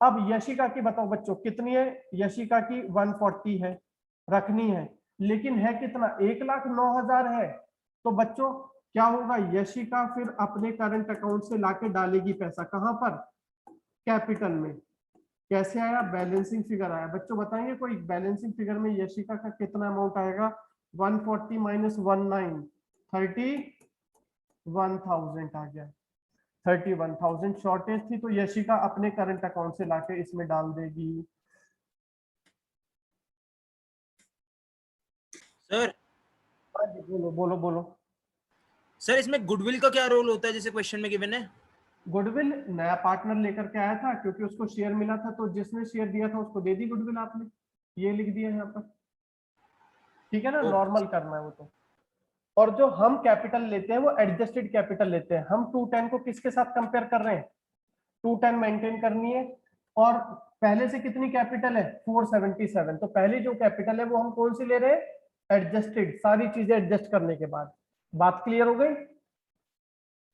अब यशिका की बताओ बच्चों कितनी है, यशिका की 140 है, रखनी है, लेकिन है कितना, 1,09,000 है। तो बच्चों क्या होगा, यशिका फिर अपने करंट अकाउंट से लाके डालेगी पैसा, कहां पर, कैपिटल में। कैसे आया, बैलेंसिंग फिगर आया। बच्चों बताएंगे कोई, बैलेंसिंग फिगर में यशिका का कितना अमाउंट आएगा, 140 माइनस 19, 31,000 आ गया। 31,000 शॉर्टेज थी, तो यशिका अपने करंट अकाउंट से लाके इसमें डाल देगी। सर बोलो बोलो बोलो। सर इसमें गुडविल का क्या रोल होता है, जैसे क्वेश्चन में गिवन है। गुडविल नया पार्टनर लेकर के आया था, क्योंकि उसको शेयर मिला था, तो जिसने शेयर दिया था उसको दे दी गुडविल आपने, ये लिख दिया यहाँ पर। ठीक है ना, नॉर्मल करना है वो तो। और जो हम कैपिटल लेते हैं वो एडजस्टेड कैपिटल लेते हैं। हम 210 को किसके साथ कंपेयर कर रहे हैं, 210 मेंटेन करनी है, और पहले से कितनी कैपिटल है 477, तो पहली जो कैपिटल है वो हम कौन सी ले रहे हैं, एडजस्टेड, सारी चीजें एडजस्ट करने के बाद। बात क्लियर हो गई।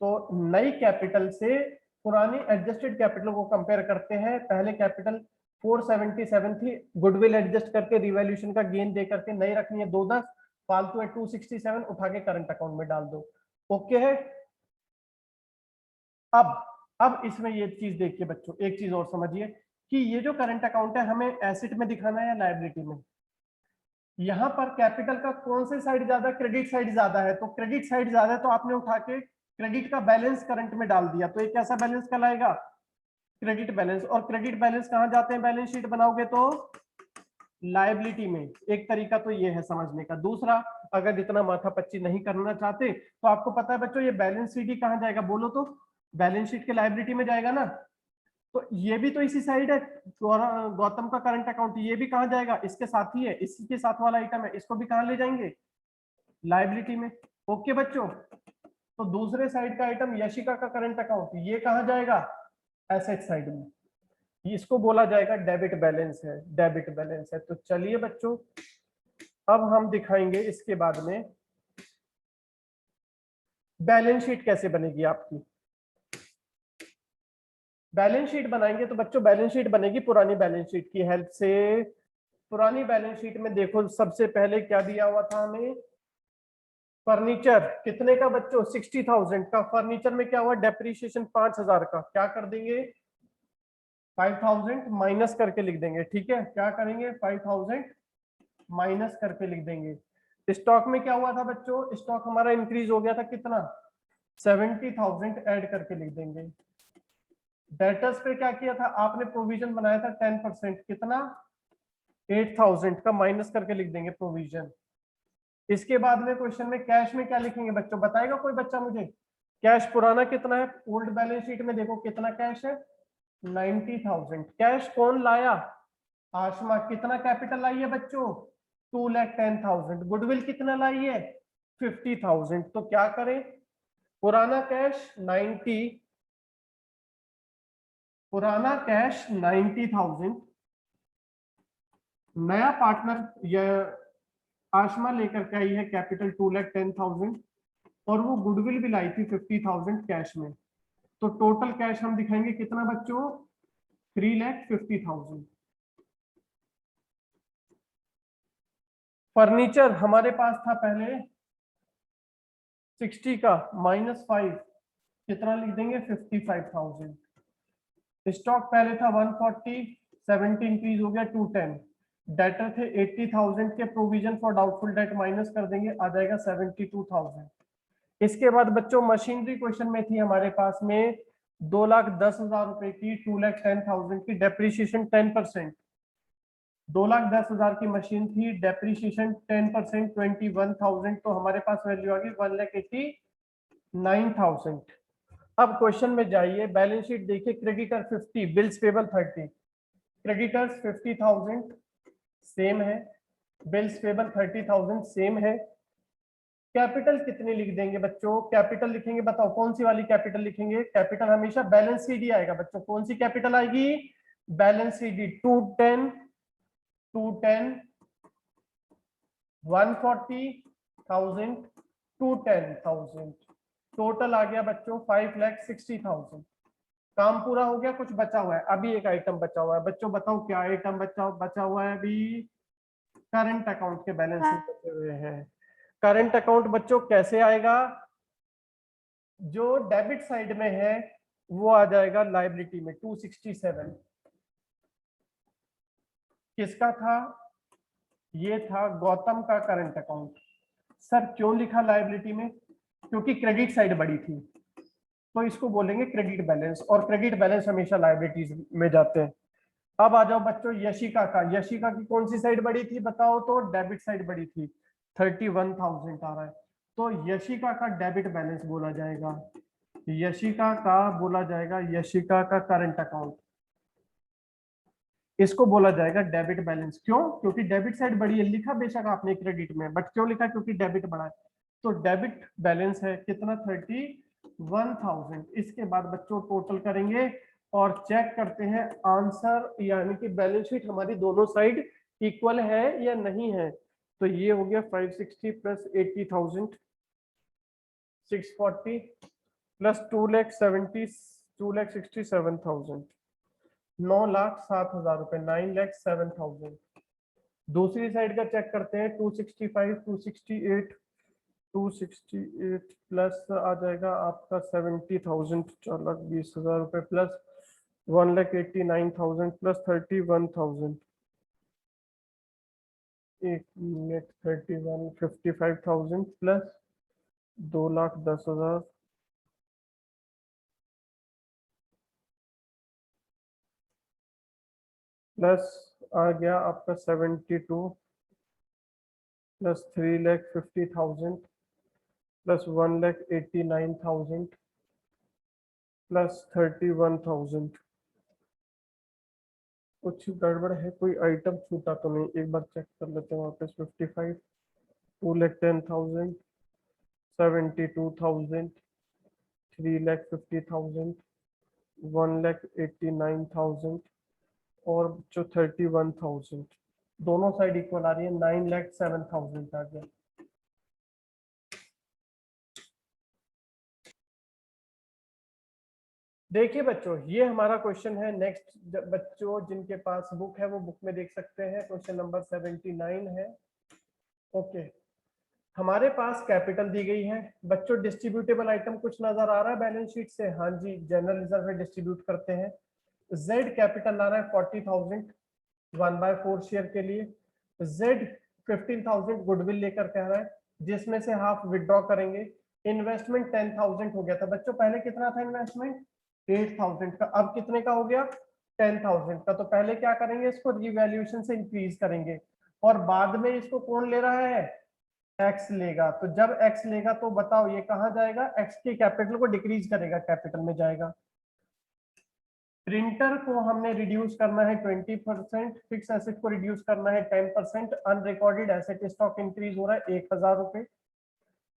तो नई कैपिटल से पुरानी एडजस्टेड कैपिटल को कंपेयर करते हैं। पहले कैपिटल 477 थी, गुडविल एडजस्ट करके रिवैल्यूएशन का गेन दे करके नई रखनी है 210, फालतू है 267, उठा के करंट अकाउंट में डाल दो। ओके है। अब इसमें ये चीज देखिए बच्चों, एक चीज और समझिए कि ये जो करंट अकाउंट है हमें एसेट में दिखाना है या लायबिलिटी में। यहाँ पर कैपिटल का कौन से साइड ज्यादा, क्रेडिट साइड ज्यादा है, तो क्रेडिट साइड ज्यादा है, तो आपने उठा के क्रेडिट का बैलेंस करंट में डाल दिया, तो ये कैसा बैलेंस कहलाएगा, क्रेडिट बैलेंस। और क्रेडिट बैलेंस कहां जाते हैं, बैलेंस शीट बनाओगे तो लायबिलिटी में। एक तरीका तो ये है समझने का। दूसरा, अगर इतना माथा पच्ची नहीं करना चाहते तो आपको पता है बच्चों, ये बैलेंस शीट ही कहां जाएगा, बोलो तो, बैलेंस शीट के लायबिलिटी में जाएगा ना। तो ये भी तो इसी साइड है, गौतम का करंट अकाउंट, ये भी कहां जाएगा, इसके साथ ही है, इसी के साथ वाला आइटम है, इसको भी कहां ले जाएंगे, लायबिलिटी में। ओके बच्चों, तो दूसरे साइड का आइटम यशिका का करंट अकाउंट, ये कहाँ जाएगा, एसेट साइड में, इसको बोला जाएगा डेबिट बैलेंस है, डेबिट बैलेंस है। तो चलिए बच्चों अब हम दिखाएंगे इसके बाद में बैलेंस शीट कैसे बनेगी आपकी। बैलेंस शीट बनाएंगे तो बच्चों बैलेंस शीट बनेगी पुरानी बैलेंस शीट की हेल्प से। पुरानी बैलेंस शीट में देखो सबसे पहले क्या दिया हुआ था हमें, फर्नीचर कितने का बच्चों, 60,000 का। फर्नीचर में क्या हुआ, डेप्रीशिएशन 5,000 का, क्या कर देंगे 5,000 माइनस करके लिख देंगे, ठीक है, क्या करेंगे 5,000 माइनस करके लिख देंगे। स्टॉक में क्या हुआ था बच्चों, स्टॉक हमारा इंक्रीज हो गया था कितना, 70,000 ऐड करके लिख देंगे। डेटर्स पे क्या किया था आपने, प्रोविजन बनाया था 10%, कितना 8,000 का माइनस करके लिख देंगे प्रोविजन। इसके बाद में क्वेश्चन में कैश में क्या लिखेंगे बच्चों, बताएगा कोई बच्चा मुझे, कैश पुराना कितना है, ओल्ड बैलेंस शीट में देखो कितना कैश है 90,000। कैश कौन लाया, आशमा, कितना कैपिटल लाई है बच्चों 2,10,000। गुडविल कितना लाई है 50,000। तो क्या करें, पुराना कैश 90, पुराना कैश 90,000, नया पार्टनर यह आशमा लेकर के आई है कैपिटल 2,10,000 और वो गुडविल भी लाई थी 50,000 कैश में। तो टोटल कैश हम दिखाएंगे कितना बच्चों 3,50,000। फर्नीचर हमारे पास था पहले 60 का -5 कितना लिख देंगे 55,000। स्टॉक पहले था 140, 70 इंक्रीज हो गया 210। डेटर थे 80,000 के, provision for doubtful debt minus कर देंगे, आ जाएगा 72,000। इसके बाद बच्चों मशीनरी क्वेश्चन में थी हमारे पास में 2,10,000 रुपए की, 2,10,000 की, डेप्रीशिएशन 10%, 2,10,000 की मशीन थी, डेप्रीशिएशन 10% 21,000, तो हमारे पास वैल्यू आ गई 1,89,000। अब क्वेश्चन में जाइए, बैलेंस शीट देखिए, creditor 50, bills payable 30, creditors 50,000 same है, बिल्स पेबल 30,000 सेम है। कैपिटल कितनी लिख देंगे बच्चों, कैपिटल लिखेंगे, बताओ कौन सी वाली कैपिटल लिखेंगे, कैपिटल हमेशा बैलेंस सीडी आएगा बच्चों, कौन सी कैपिटल आएगी, बैलेंस सीडी। 210, 140,000, 210,000, टोटल आ गया बच्चों 5,60,000। काम पूरा हो गया, कुछ बचा हुआ है, अभी एक आइटम बचा हुआ है बच्चों, बताओ क्या आइटम बचा हुआ है अभी, करंट अकाउंट के बैलेंस बचे हुए हैं। करंट अकाउंट बच्चों कैसे आएगा, जो डेबिट साइड में है वो आ जाएगा लायबिलिटी में 267। किसका था, ये था गौतम का करंट अकाउंट। सर क्यों लिखा लायबिलिटी में, क्योंकि क्रेडिट साइड बड़ी थी, तो इसको बोलेंगे क्रेडिट बैलेंस, और क्रेडिट बैलेंस हमेशा लायबिलिटीज में जाते हैं। अब आ जाओ बच्चों यशिका का, यशिका की कौन सी साइड बड़ी थी बताओ, तो डेबिट साइड बड़ी थी, 31,000 आ रहा है, तो यशिका का डेबिट बैलेंस बोला जाएगा, यशिका का बोला जाएगा, यशिका का करंट अकाउंट, इसको बोला जाएगा डेबिट बैलेंस। क्यों, क्योंकि डेबिट साइड बड़ी है, लिखा बेशक आपने क्रेडिट में, बट क्यों लिखा, क्योंकि डेबिट बड़ा है, तो डेबिट बैलेंस है कितना 31,000। इसके बाद बच्चों टोटल करेंगे और चेक करते हैं आंसर, यानी कि बैलेंस शीट हमारी दोनों साइड इक्वल है या नहीं है। तो ये हो गया 560 प्लस 80,000, 640 प्लस 2,67,000, 9,07,000 रुपए, 9,07,000। दूसरी साइड का चेक करते हैं, 265, 268, 268 प्लस आ जाएगा आपका 70,000, 4,20,000 रुपए, प्लस 1,89,000 प्लस 31,000, 55,000 प्लस 2,10,000 प्लस आ गया आपका 72 प्लस 3,50,000 प्लस 1,89,000 प्लस 31,000। कुछ गड़बड़ है, कोई आइटम छूटा तो नहीं, एक बार चेक कर लेते हैं वापस। 55, 2,10,000, 72,000 3,50,000, 1,89,000 और जो 31,000, दोनों साइड इक्वल आ रही है, 9,07,000 आ गया। देखिए बच्चों, ये हमारा क्वेश्चन है। नेक्स्ट बच्चों जिनके पास बुक है वो बुक में देख सकते हैं, क्वेश्चन नंबर 79 है। ओके, हमारे पास कैपिटल दी गई है बच्चों। डिस्ट्रीब्यूटेबल आइटम कुछ नजर आ रहा है बैलेंस शीट से? हाँ जी, जनरल रिजर्व में डिस्ट्रीब्यूट करते हैं। जेड कैपिटल आ रहा है 40,000 1/4 शेयर के लिए। जेड 15,000 गुडविल लेकर कह रहा है, जिसमें से हाफ विड्रॉ करेंगे। इन्वेस्टमेंट 10,000 हो गया था बच्चों, पहले कितना था इन्वेस्टमेंट? 8,000 का। अब कितने का हो गया? 10,000 का। तो पहले क्या करेंगे, इसको रिवैल्यूएशन से इंक्रीज करेंगे, और बाद में इसको कौन ले रहा है? एक्स लेगा। तो जब एक्स लेगा तो बताओ ये कहाँ जाएगा? एक्स के कैपिटल को डिक्रीज करेगा, कैपिटल में जाएगा। प्रिंटर को हमने रिड्यूस करना है 20%, फिक्स एसेट को रिड्यूस करना है 10%, अनरिकॉर्डेड एसेट स्टॉक इंक्रीज हो रहा है 1,000 रुपए।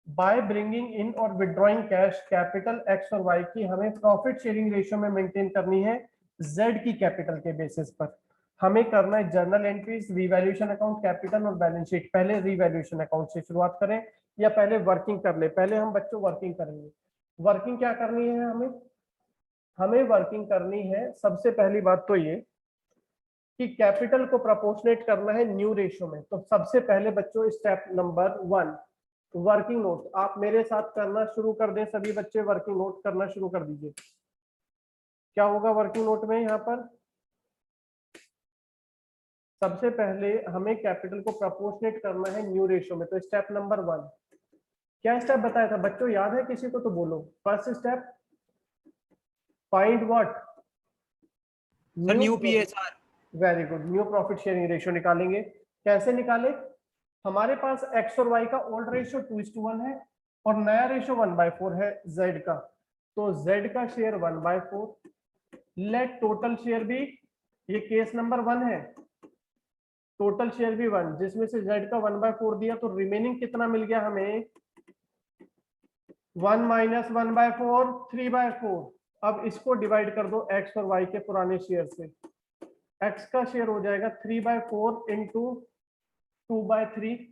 बाय ब्रिंगिंग इन और विड्रॉइंग कैश, कैपिटल एक्स और वाई की हमें प्रॉफिट शेयरिंग रेशियो में मेंटेन करनी है जेड की कैपिटल के बेसिस पर। हमें करना है journal entries, revaluation account, capital और बैलेंस शीट। पहले रिवैल्यूएशन अकाउंट से शुरुआत करें या पहले वर्किंग कर ले? पहले हम बच्चों वर्किंग करेंगे। वर्किंग क्या करनी है हमें वर्किंग करनी है सबसे पहली बात तो ये कि कैपिटल को प्रोपोर्शनेट करना है न्यू रेशियो में। तो सबसे पहले बच्चों स्टेप नंबर 1, वर्किंग नोट। आप मेरे साथ करना शुरू कर दें, सभी बच्चे वर्किंग नोट करना शुरू कर दीजिए। क्या होगा वर्किंग नोट में? यहाँ पर सबसे पहले हमें कैपिटल को प्रोपोर्शनेट करना है न्यू रेशियो में। तो स्टेप नंबर 1 क्या स्टेप बताया था बच्चों? याद है किसी को तो बोलो। First step, find what? New PSR. Very good, new profit sharing ratio निकालेंगे। कैसे निकाले? हमारे पास एक्स और वाई का ओल्ड रेशियो 2:1 है और नया रेशियो 1/4 है जेड का। तो जेड का शेयर 1/4, लेट टोटल शेयर भी, ये केस नंबर 1 है, टोटल शेयर भी 1, जिसमें से जेड का 1/4 दिया, तो रिमेनिंग कितना मिल गया हमें? 1 - 1/4 3/4। अब इसको डिवाइड कर दो एक्स और वाई के पुराने शेयर से। एक्स का शेयर हो जाएगा 3/4 इंटू 2/3,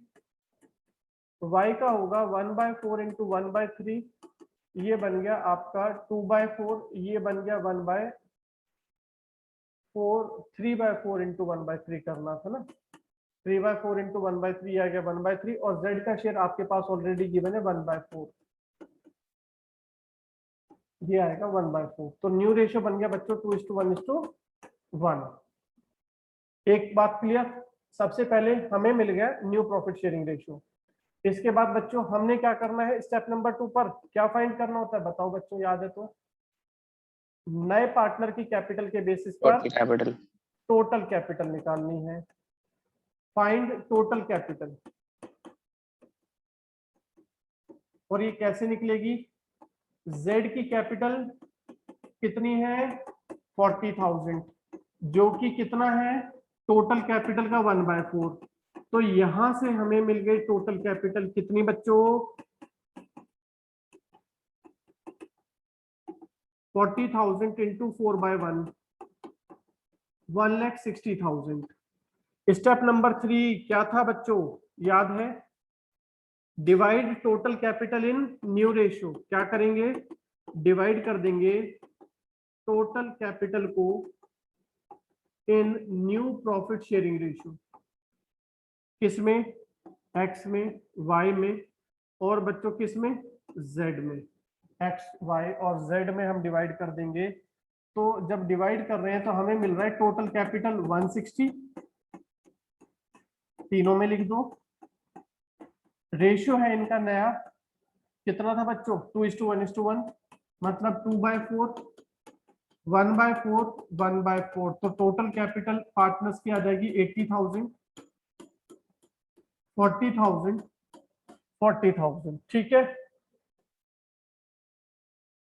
वाई का होगा 1/4 इंटू 1/3, ये बन गया आपका 2/4, ये बन गया 1/4, 3/4 इंटू 1/3 करना था ना। 3/4 इंटू 1/3 आ गया 1/3, और जेड का शेयर आपके पास ऑलरेडी गिवन है 1/4, ये आएगा 1/4। तो न्यू रेशियो बन गया बच्चों 2:1:1। एक बात क्लियर? सबसे पहले हमें मिल गया न्यू प्रॉफिट शेयरिंग रेशियो। इसके बाद बच्चों हमने क्या करना है? स्टेप नंबर 2 पर क्या फाइंड करना होता है बताओ बच्चों, याद है तो? नए पार्टनर की कैपिटल के बेसिस पर टोटल कैपिटल निकालनी है। फाइंड टोटल कैपिटल, और ये कैसे निकलेगी? जेड की कैपिटल कितनी है? 40,000, जो कि कितना है? टोटल कैपिटल का 1/4। तो यहां से हमें मिल गई टोटल कैपिटल कितनी बच्चों? 40,000 इंटू 4/1, 1,60,000। स्टेप नंबर 3 क्या था बच्चों, याद है? Divide total capital in new ratio. क्या करेंगे? डिवाइड कर देंगे टोटल कैपिटल को इन न्यू प्रॉफिट शेयरिंग रेशियो। किसमें? एक्स में, वाई में, और बच्चों किसमें? जेड में। एक्स, वाई और जेड में हम डिवाइड कर देंगे। तो जब डिवाइड कर रहे हैं तो हमें मिल रहा है टोटल कैपिटल 160, तीनों में लिख दो। रेशियो है इनका नया, कितना था बच्चों? 2:1:1, मतलब 2/4, 1/4, 1/4। तो टोटल कैपिटल पार्टनर्स की आ जाएगी 80,000, 40,000, 40,000। ठीक है,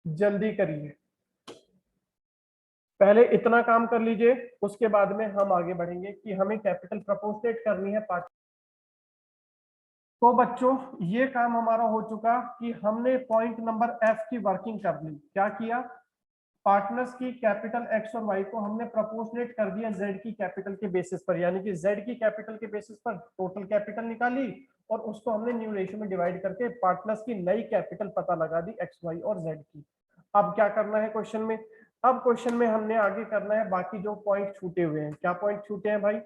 जल्दी करिए, पहले इतना काम कर लीजिए, उसके बाद में हम आगे बढ़ेंगे कि हमें कैपिटल प्रोपोर्शनेट करनी है पार्ट तो बच्चों ये काम हमारा हो चुका कि हमने पॉइंट नंबर एफ की वर्किंग कर ली। क्या किया, पार्टनर्स की कैपिटल एक्स और वाई को हमने प्रोपोर्शनेट कर दिया जेड की कैपिटल के बेसिस पर, यानी कि जेड की कैपिटल के बेसिस पर टोटल कैपिटल निकाली और उसको हमने न्यू रेशियो में डिवाइड करके पार्टनर्स की नई कैपिटल पता लगा दी एक्स वाई और जेड की। अब क्या करना है क्वेश्चन में, अब क्वेश्चन में हमने आगे करना है बाकी जो पॉइंट छूटे हुए हैं। क्या पॉइंट छूटे हैं भाई,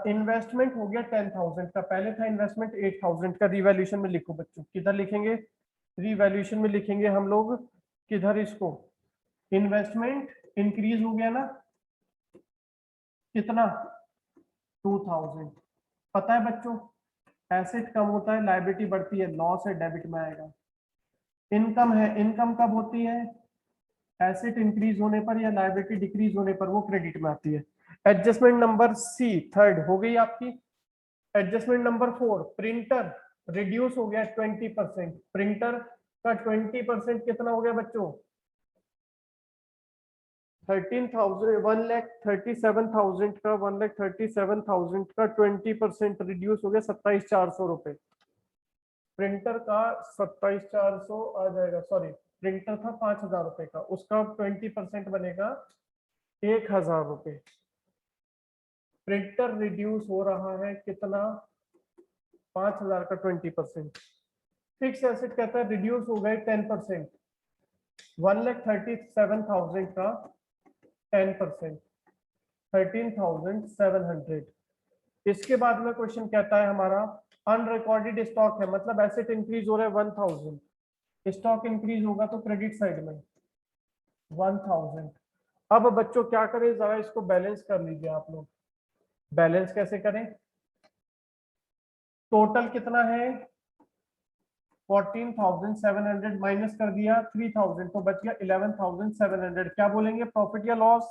इन्वेस्टमेंट हो गया 10,000 का, पहले था इन्वेस्टमेंट 8,000 का। रिवैल्यूएशन में लिखो बच्चों, किधर लिखेंगे, रिवैल्यूएशन में लिखेंगे हम लोग, किधर इसको, इन्वेस्टमेंट इंक्रीज हो गया ना, कितना 2,000। पता है बच्चों, एसेट कम होता है लायबिलिटी बढ़ती है, लॉस है डेबिट में आएगा। इनकम है, इनकम कब होती है, एसेट इंक्रीज होने पर या लायबिलिटी डिक्रीज होने पर, वो क्रेडिट में आती है। एडजस्टमेंट नंबर सी थर्ड हो गई आपकी। एडजस्टमेंट नंबर 4, प्रिंटर रिड्यूस हो गया 20%। प्रिंटर का 20% कितना हो गया बच्चों, 13,000, 1,37,000 का, 1,37,000 का 20% रिड्यूस हो गया 27,400 रुपए। प्रिंटर का 27,400 आ जाएगा, सॉरी प्रिंटर था 5,000 रुपए का, उसका 20% बनेगा 1,000 रुपए। प्रिंटर रिड्यूस हो रहा है कितना, 5,000 का 20%। फिक्स एसेट कहता है रिड्यूस हो गए 10%, 1,37,000 का 10%, 13,700। इसके बाद में क्वेश्चन कहता है हमारा अनरिकॉर्डेड स्टॉक है, मतलब एसेट इंक्रीज हो रहा है 1,000, स्टॉक इंक्रीज होगा तो क्रेडिट साइड में 1,000। अब बच्चों क्या करें, जरा इसको बैलेंस कर लीजिए आप लोग। बैलेंस कैसे करें, टोटल कितना है 14,700 माइनस कर दिया 3,000 तो बच गया 11,700। क्या बोलेंगे, प्रॉफिट या लॉस,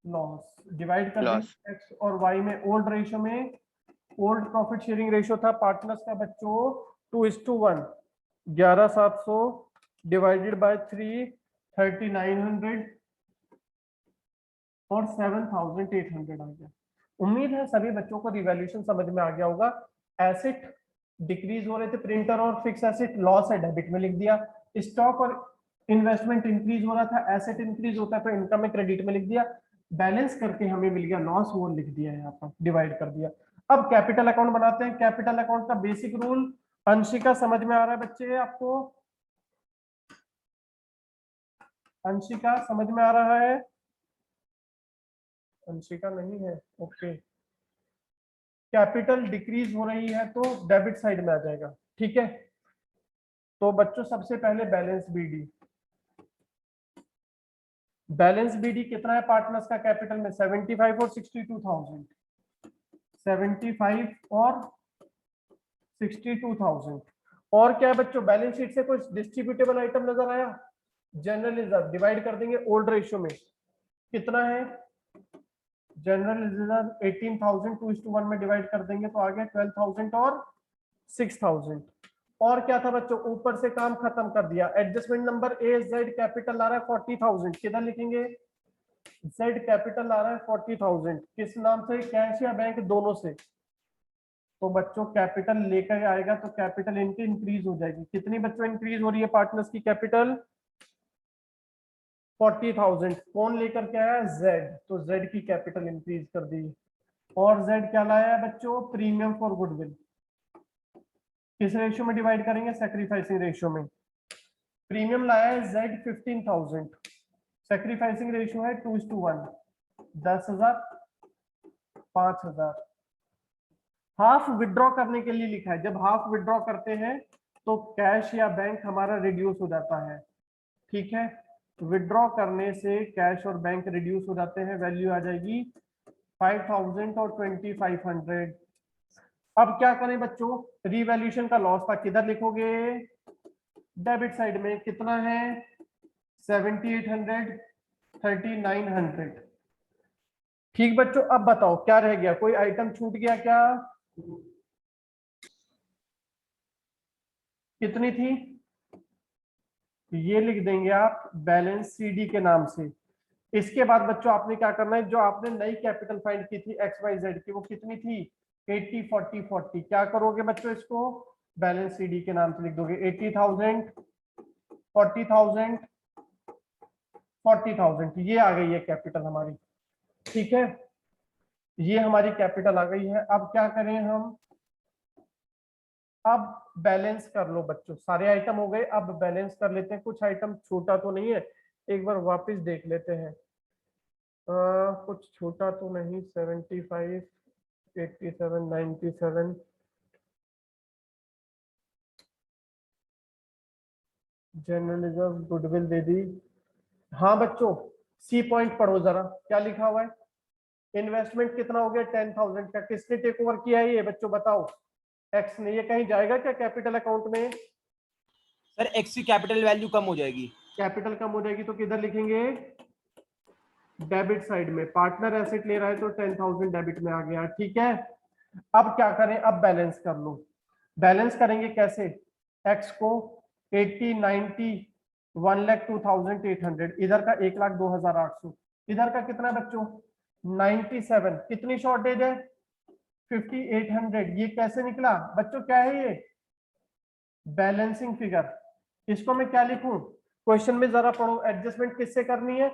लॉस। डिवाइड कर लॉस। देंगे एक्स और वाई में, ओल्ड रेशियो में, ओल्ड प्रॉफिट शेयरिंग रेशियो था पार्टनर्स का बच्चों 2:1, 11,700 डिवाइडेड बाय 3, 3,900 और 7,800 आ गया। उम्मीद है सभी बच्चों को रिवैल्यूएशन समझ में आ गया होगा। एसेट डिक्रीज हो रहे थे, प्रिंटर और फिक्स एसेट, लॉस है डेबिट में लिख दिया। स्टॉक और इन्वेस्टमेंट इंक्रीज हो रहा था, एसेट इंक्रीज होता है तो इनकम में क्रेडिट में लिख दिया। बैलेंस करके हमें मिल गया लॉस, वो लिख दिया यहाँ पर, डिवाइड कर दिया। अब कैपिटल अकाउंट बनाते हैं। कैपिटल अकाउंट का बेसिक रूल अंशिका समझ में आ रहा है बच्चे आपको, अंशिका समझ में आ रहा है, अंशिका नहीं है, ओके। कैपिटल डिक्रीज हो रही है तो डेबिट साइड में आ जाएगा, ठीक है। तो बच्चों सबसे पहले बैलेंस बीडी, बैलेंस बीडी कितना है पार्टनर्स का कैपिटल में, 75 और 62,000, 75 और 62,000। और क्या है बच्चों, बैलेंस शीट से कोई डिस्ट्रीब्यूटेबल आइटम नजर आया, जनरल रिजर्व डिवाइड कर देंगे ओल्ड रेशियो में, कितना है जनरल रिजर्व 18,000, 2:1 में डिवाइड कर देंगे तो आ गया 12,000 और 6,000। और क्या था बच्चों, ऊपर से काम खत्म कर दिया। Adjustment number A, Z capital आ रहा है 40,000, किधर लिखेंगे, जेड कैपिटल आ रहा है 40,000, किस नाम से, कैश या बैंक, दोनों से। तो बच्चों कैपिटल लेकर आएगा तो कैपिटल इनकी इंक्रीज हो जाएगी। कितनी बच्चों इंक्रीज हो रही है पार्टनर्स की कैपिटल, 40,000। कौन लेकर के आया, जेड, तो जेड की कैपिटल इंक्रीज कर दी। और जेड क्या लाया है बच्चों, प्रीमियम फॉर गुडविल। किस रेशियो में डिवाइड करेंगे, सैक्रिफाइसिंग रेशियो में। प्रीमियम लाया है जेड 15,000, सैक्रिफाइसिंग रेशियो है 2:1, 10,000, 5,000। हाफ विड्रॉ करने के लिए लिखा है, जब हाफ विड्रॉ करते हैं तो कैश या बैंक हमारा रिड्यूस हो जाता है, ठीक है। विड्रॉ करने से कैश और बैंक रिड्यूस हो जाते हैं, वैल्यू आ जाएगी 5,000 और 2,500। अब क्या करें बच्चों, रीवैल्यूएशन का लॉस था, किधर लिखोगे, डेबिट साइड में। कितना है 7,800, 3,900। ठीक बच्चों, अब बताओ क्या रह गया, कोई आइटम छूट गया क्या, कितनी थी, ये लिख देंगे आप बैलेंस सीडी के नाम से। इसके बाद बच्चों आपने क्या करना है, जो आपने नई कैपिटल फाइंड की थी एक्स वाई जेड की, वो कितनी थी 80 40 40, क्या करोगे बच्चों इसको बैलेंस सीडी के नाम से लिख दोगे। 80,000 40,000 40,000, ये आ गई है कैपिटल हमारी। ठीक है, ये हमारी कैपिटल आ गई है। अब क्या करें हम, अब बैलेंस कर लो बच्चों, सारे आइटम हो गए। अब बैलेंस कर लेते हैं, कुछ आइटम छोटा तो नहीं है, एक बार वापस देख लेते हैं। कुछ छोटा तो नहीं, 75 87 97, जर्नलिज्म गुडविल दे दी। हाँ बच्चों, सी पॉइंट पढ़ो जरा, क्या लिखा हुआ है। इन्वेस्टमेंट कितना हो गया 10,000 का, किसने टेक ओवर किया है ये बच्चों बताओ। एक्स ने, ये कहीं जाएगा क्या कैपिटल अकाउंट में। सर एक्स की कैपिटल वैल्यू कम हो जाएगी। कैपिटल कम हो जाएगी तो किधर लिखेंगे, डेबिट साइड में। पार्टनर एसेट ले रहा है तो 10,000 डेबिट में आ गया। ठीक है, अब क्या करें, अब बैलेंस कर लो। बैलेंस करेंगे कैसे, एक्स को 80 90 1,02,800, इधर का 1,02,800, इधर का कितना बच्चों 97, कितनी शॉर्टेज है 5,800। ये कैसे निकला बच्चों, क्या है ये बैलेंसिंग फिगर। इसको मैं क्या लिखूं, क्वेश्चन में जरा पढ़ो, एडजस्टमेंट किससे करनी है।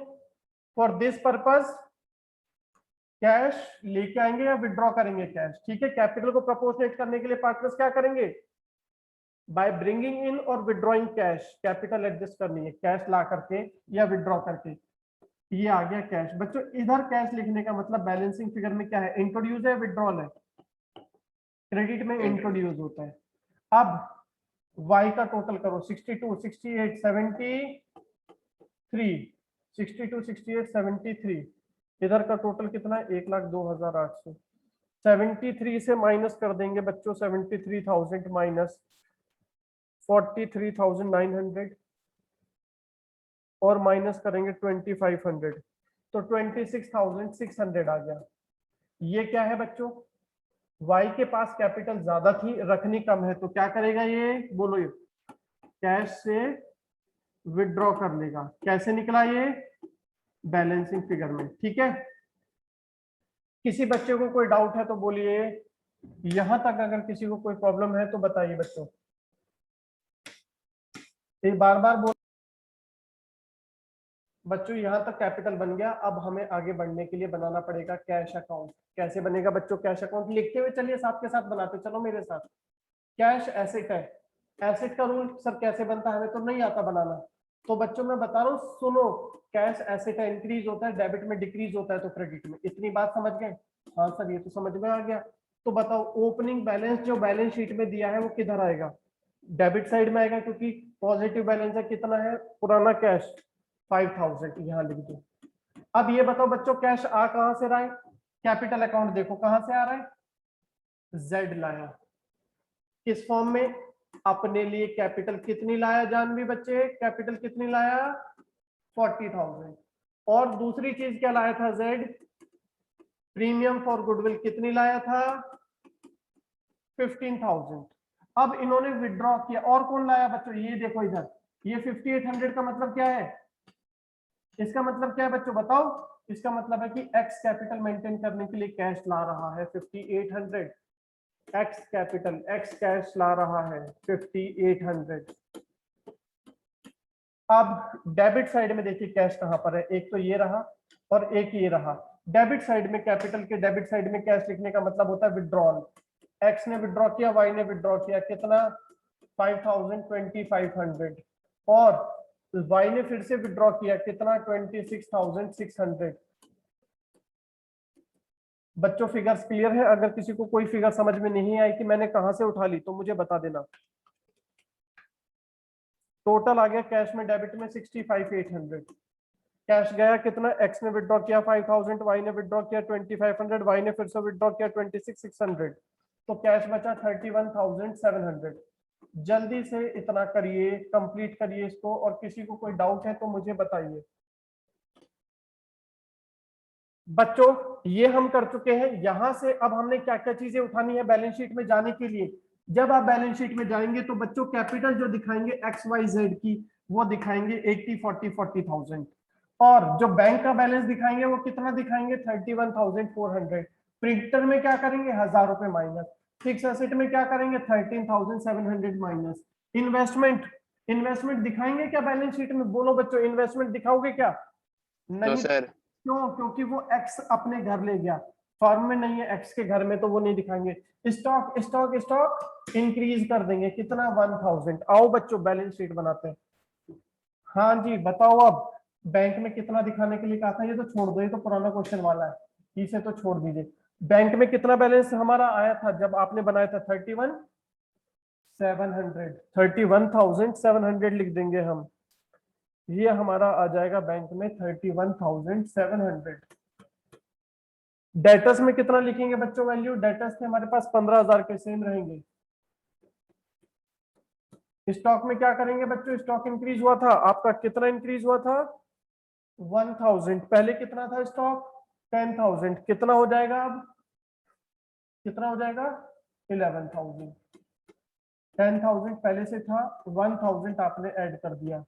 फॉर दिस पर्पस कैश लेके आएंगे या विड्रॉ करेंगे कैश। ठीक है, कैपिटल को प्रोपोर्शनेट करने के लिए पार्टनर्स क्या करेंगे, बाय ब्रिंगिंग इन और विड्रॉइंग कैश, कैपिटल एडजस्ट करनी है कैश ला करके या विड्रॉ करके। ये आ गया कैश बच्चों। इधर कैश लिखने का मतलब बैलेंसिंग फिगर में क्या है, इंट्रोड्यूस है विड्रॉल है, क्रेडिट में इंट्रोड्यूस होता है। अब y का टोटल करो, 62 68 73, 62 68 73, इधर का टोटल कितना है 1,02,800। 73 से माइनस कर देंगे बच्चों, 73,000 माइनस 43,900 और माइनस करेंगे 2,500 तो 26,600 आ गया। ये क्या है बच्चों, y के पास कैपिटल ज्यादा थी, रखनी कम है, तो क्या करेगा ये बोलो, ये कैश से विड्रॉ कर लेगा। कैसे निकला ये, बैलेंसिंग फिगर में। ठीक है, किसी बच्चे को कोई डाउट है तो बोलिए, यहां तक अगर किसी को कोई प्रॉब्लम है तो बताइए बच्चों, एक बार बार बोल। बच्चों यहाँ तक कैपिटल बन गया, अब हमें आगे बढ़ने के लिए बनाना पड़ेगा कैश अकाउंट। कैसे बनेगा बच्चों कैश अकाउंट, लिखते हुए चलिए साथ के साथ बनाते चलो मेरे साथ। कैश एसेट है, एसेट का रूल सर कैसे बनता है, हमें तो नहीं आता बनाना, तो बच्चों मैं बता रहा हूँ सुनो। कैश एसेट है, इंक्रीज होता है डेबिट में, डिक्रीज होता है तो क्रेडिट में। इतनी बात समझ गए, हाँ सर ये तो समझ में आ गया। तो बताओ ओपनिंग बैलेंस जो बैलेंस शीट में दिया है वो किधर आएगा, डेबिट साइड में आएगा, क्योंकि पॉजिटिव बैलेंस है, कितना है पुराना कैश 5,000, यहाँ लिख दो। अब ये बताओ बच्चों कैश आ कहां से रहा है, कैपिटल अकाउंट देखो कहां से आ रहा है, जेड लाया। किस फॉर्म में, अपने लिए कैपिटल कितनी लाया जानवी बच्चे, कैपिटल कितनी लाया 40,000। और दूसरी चीज क्या लाया था जेड, प्रीमियम फॉर गुडविल कितनी लाया था 15,000। अब इन्होंने विड्रॉ किया, और कौन लाया बच्चों, ये देखो इधर, ये 5,800 का मतलब क्या है, इसका मतलब क्या है बच्चों बताओ। इसका मतलब है कि एक्स कैपिटल मेंटेन करने के लिए कैश ला रहा है 5,800, एक्स कैपिटल एक्स कैश ला रहा है 5,800। अब डेबिट साइड में देखिए कैश कहां पर है, एक तो ये रहा और एक ये रहा। डेबिट साइड में कैपिटल के डेबिट साइड में कैश लिखने का मतलब होता है विड्रॉल। एक्स ने विड्रॉ किया, वाई ने विड्रॉ किया, कितना 5,000 2,500, और वाई ने फिर से विड्रॉ किया, कितना 26,600। बच्चों फिगर्स क्लियर है, अगर किसी को कोई फिगर समझ में नहीं आई कि मैंने कहां से उठा ली तो मुझे बता देना। टोटल आ गया कैश में डेबिट में 65,800, कैश गया कितना, एक्स ने विड्रॉ किया 5,000, वाई ने विड्रॉ किया 2,500, वाई ने फिर से विड्रॉ किया 26,600, तो कैश बचा 31,700। जल्दी से इतना करिए, कंप्लीट करिए इसको, और किसी को कोई डाउट है तो मुझे बताइए। बच्चों ये हम कर चुके हैं, यहां से अब हमने क्या क्या चीजें उठानी है बैलेंस शीट में जाने के लिए। जब आप बैलेंस शीट में जाएंगे तो बच्चों कैपिटल जो दिखाएंगे एक्स वाई जेड की, वो दिखाएंगे 80 40 40,000, और जो बैंक का बैलेंस दिखाएंगे वो कितना दिखाएंगे 31,400। प्रिंटर में क्या करेंगे 1000 रुपए माइनस, फिक्स एसेट में क्या करेंगे 13,700 माइनस, इन्वेस्टमेंट, इन्वेस्टमेंट दिखाएंगे क्या बैलेंस शीट में, बोलो बच्चों इन्वेस्टमेंट दिखाओगे क्या, नो नहीं, सर। क्यों, क्योंकि वो एक्स अपने घर ले गया, फॉर्म में नहीं है एक्स के घर में, तो वो नहीं दिखाएंगे। स्टॉक स्टॉक स्टॉक इंक्रीज कर देंगे कितना 1000। आओ बच्चों बैलेंस शीट बनाते हैं। हाँ जी बताओ, अब बैंक में कितना दिखाने के लिए कहा था, ये तो छोड़ दो, ये तो पुराना क्वेश्चन वाला है, इसे तो छोड़ दीजिए। बैंक में कितना बैलेंस हमारा आया था जब आपने बनाया था 31,700 लिख देंगे हम, ये हमारा आ जाएगा बैंक में 31,700। डेटर्स में कितना लिखेंगे बच्चों वैल्यू, डेटर्स थे हमारे पास 15,000 के, सेम रहेंगे। स्टॉक में क्या करेंगे बच्चों, स्टॉक इंक्रीज हुआ था आपका, कितना इंक्रीज हुआ था 1000, पहले कितना था स्टॉक 10,000, कितना हो जाएगा अब, कितना हो जाएगा 11,000, 10,000 पहले से था, 1000 आपने ऐड कर दिया।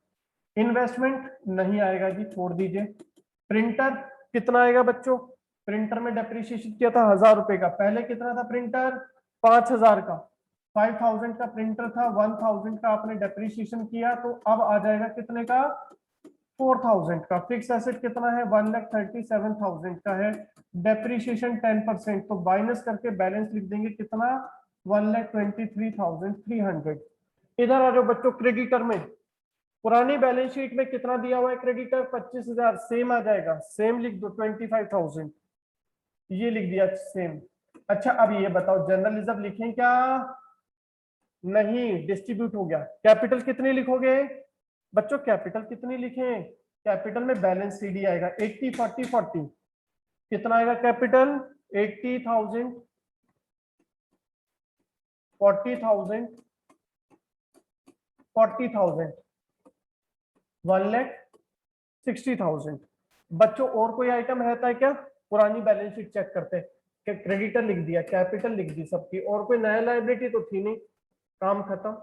इन्वेस्टमेंट नहीं आएगा जी, छोड़ दीजिए। प्रिंटर कितना आएगा बच्चों, प्रिंटर में डेप्रिसिएशन किया था 1000 रुपए का, पहले कितना था प्रिंटर 5000 का, 5000 का प्रिंटर था, 1000 का आपने डेप्रिसिएशन किया, तो अब आ जाएगा कितने का 4000 का। फिक्स एसेट कितना है 1,37,000 का है, डेप्रिसिएशन 10%, तो माइनस करके बैलेंस लिख देंगे कितना 1,23,300। इधर आ जाओ बच्चों क्रेडिटर में, पुरानी बैलेंस शीट में कितना दिया हुआ है क्रेडिटर 25,000, सेम आ जाएगा, सेम लिख दो 25,000, ये लिख दिया सेम। अच्छा अब ये बताओ जनरल रिजर्व लिखें क्या, नहीं, डिस्ट्रीब्यूट हो गया। कैपिटल कितनी लिखोगे बच्चों, कैपिटल कितनी लिखें, कैपिटल में बैलेंस सीडी आएगा 80 40 40, कितना आएगा कैपिटल 80,000 40,000 40,000 1,60,000। बच्चों और कोई आइटम रहता है क्या, पुरानी बैलेंस शीट चेक करते हैं, क्रेडिटर लिख दिया, कैपिटल लिख दी सबकी, और कोई नया लायबिलिटी तो थी नहीं, काम खत्म।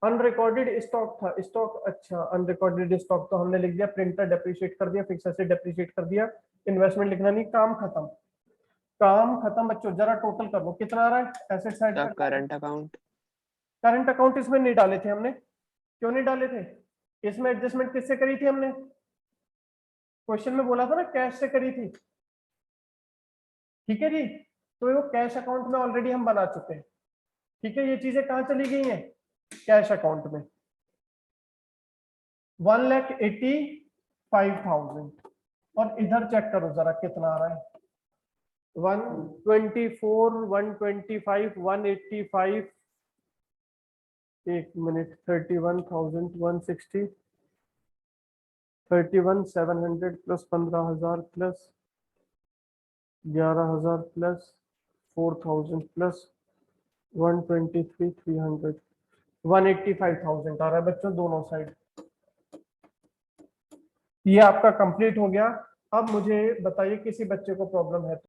अनरिकॉर्डेड स्टॉक था, स्टॉक, अच्छा अनरिकॉर्डेड स्टॉक तो हमने लिख दिया, प्रिंटर डेप्रिशिएट कर दिया, फिक्स एसेट डेप्रिशिएट कर दिया, इन्वेस्टमेंट लिखना नहीं, काम खत्म, काम खत्म। बच्चों जरा टोटल कर लो कितना आ रहा है एसेट साइड पर, करंट अकाउंट, करंट अकाउंट इसमें नहीं डाले थे हमने, क्यों नहीं डाले थे, इसमें एडजस्टमेंट किससे करी थी हमने, क्वेश्चन में बोला था ना कैश से करी थी, ठीक है जी, तो वो कैश अकाउंट में ऑलरेडी हम बना चुके हैं, ठीक है। ये चीजें कहाँ चली गई हैं, कैश अकाउंट में 1,85,000, और इधर चेक करो जरा कितना आ रहा है 124 125 185, एक minute 31,160 31,700 plus 15,000 plus 11,000 plus 4,000 plus 123,300 185,000 आ रहा है बच्चों दोनों साइड। ये आपका कंप्लीट हो गया। अब मुझे बताइए किसी बच्चे को प्रॉब्लम है तो।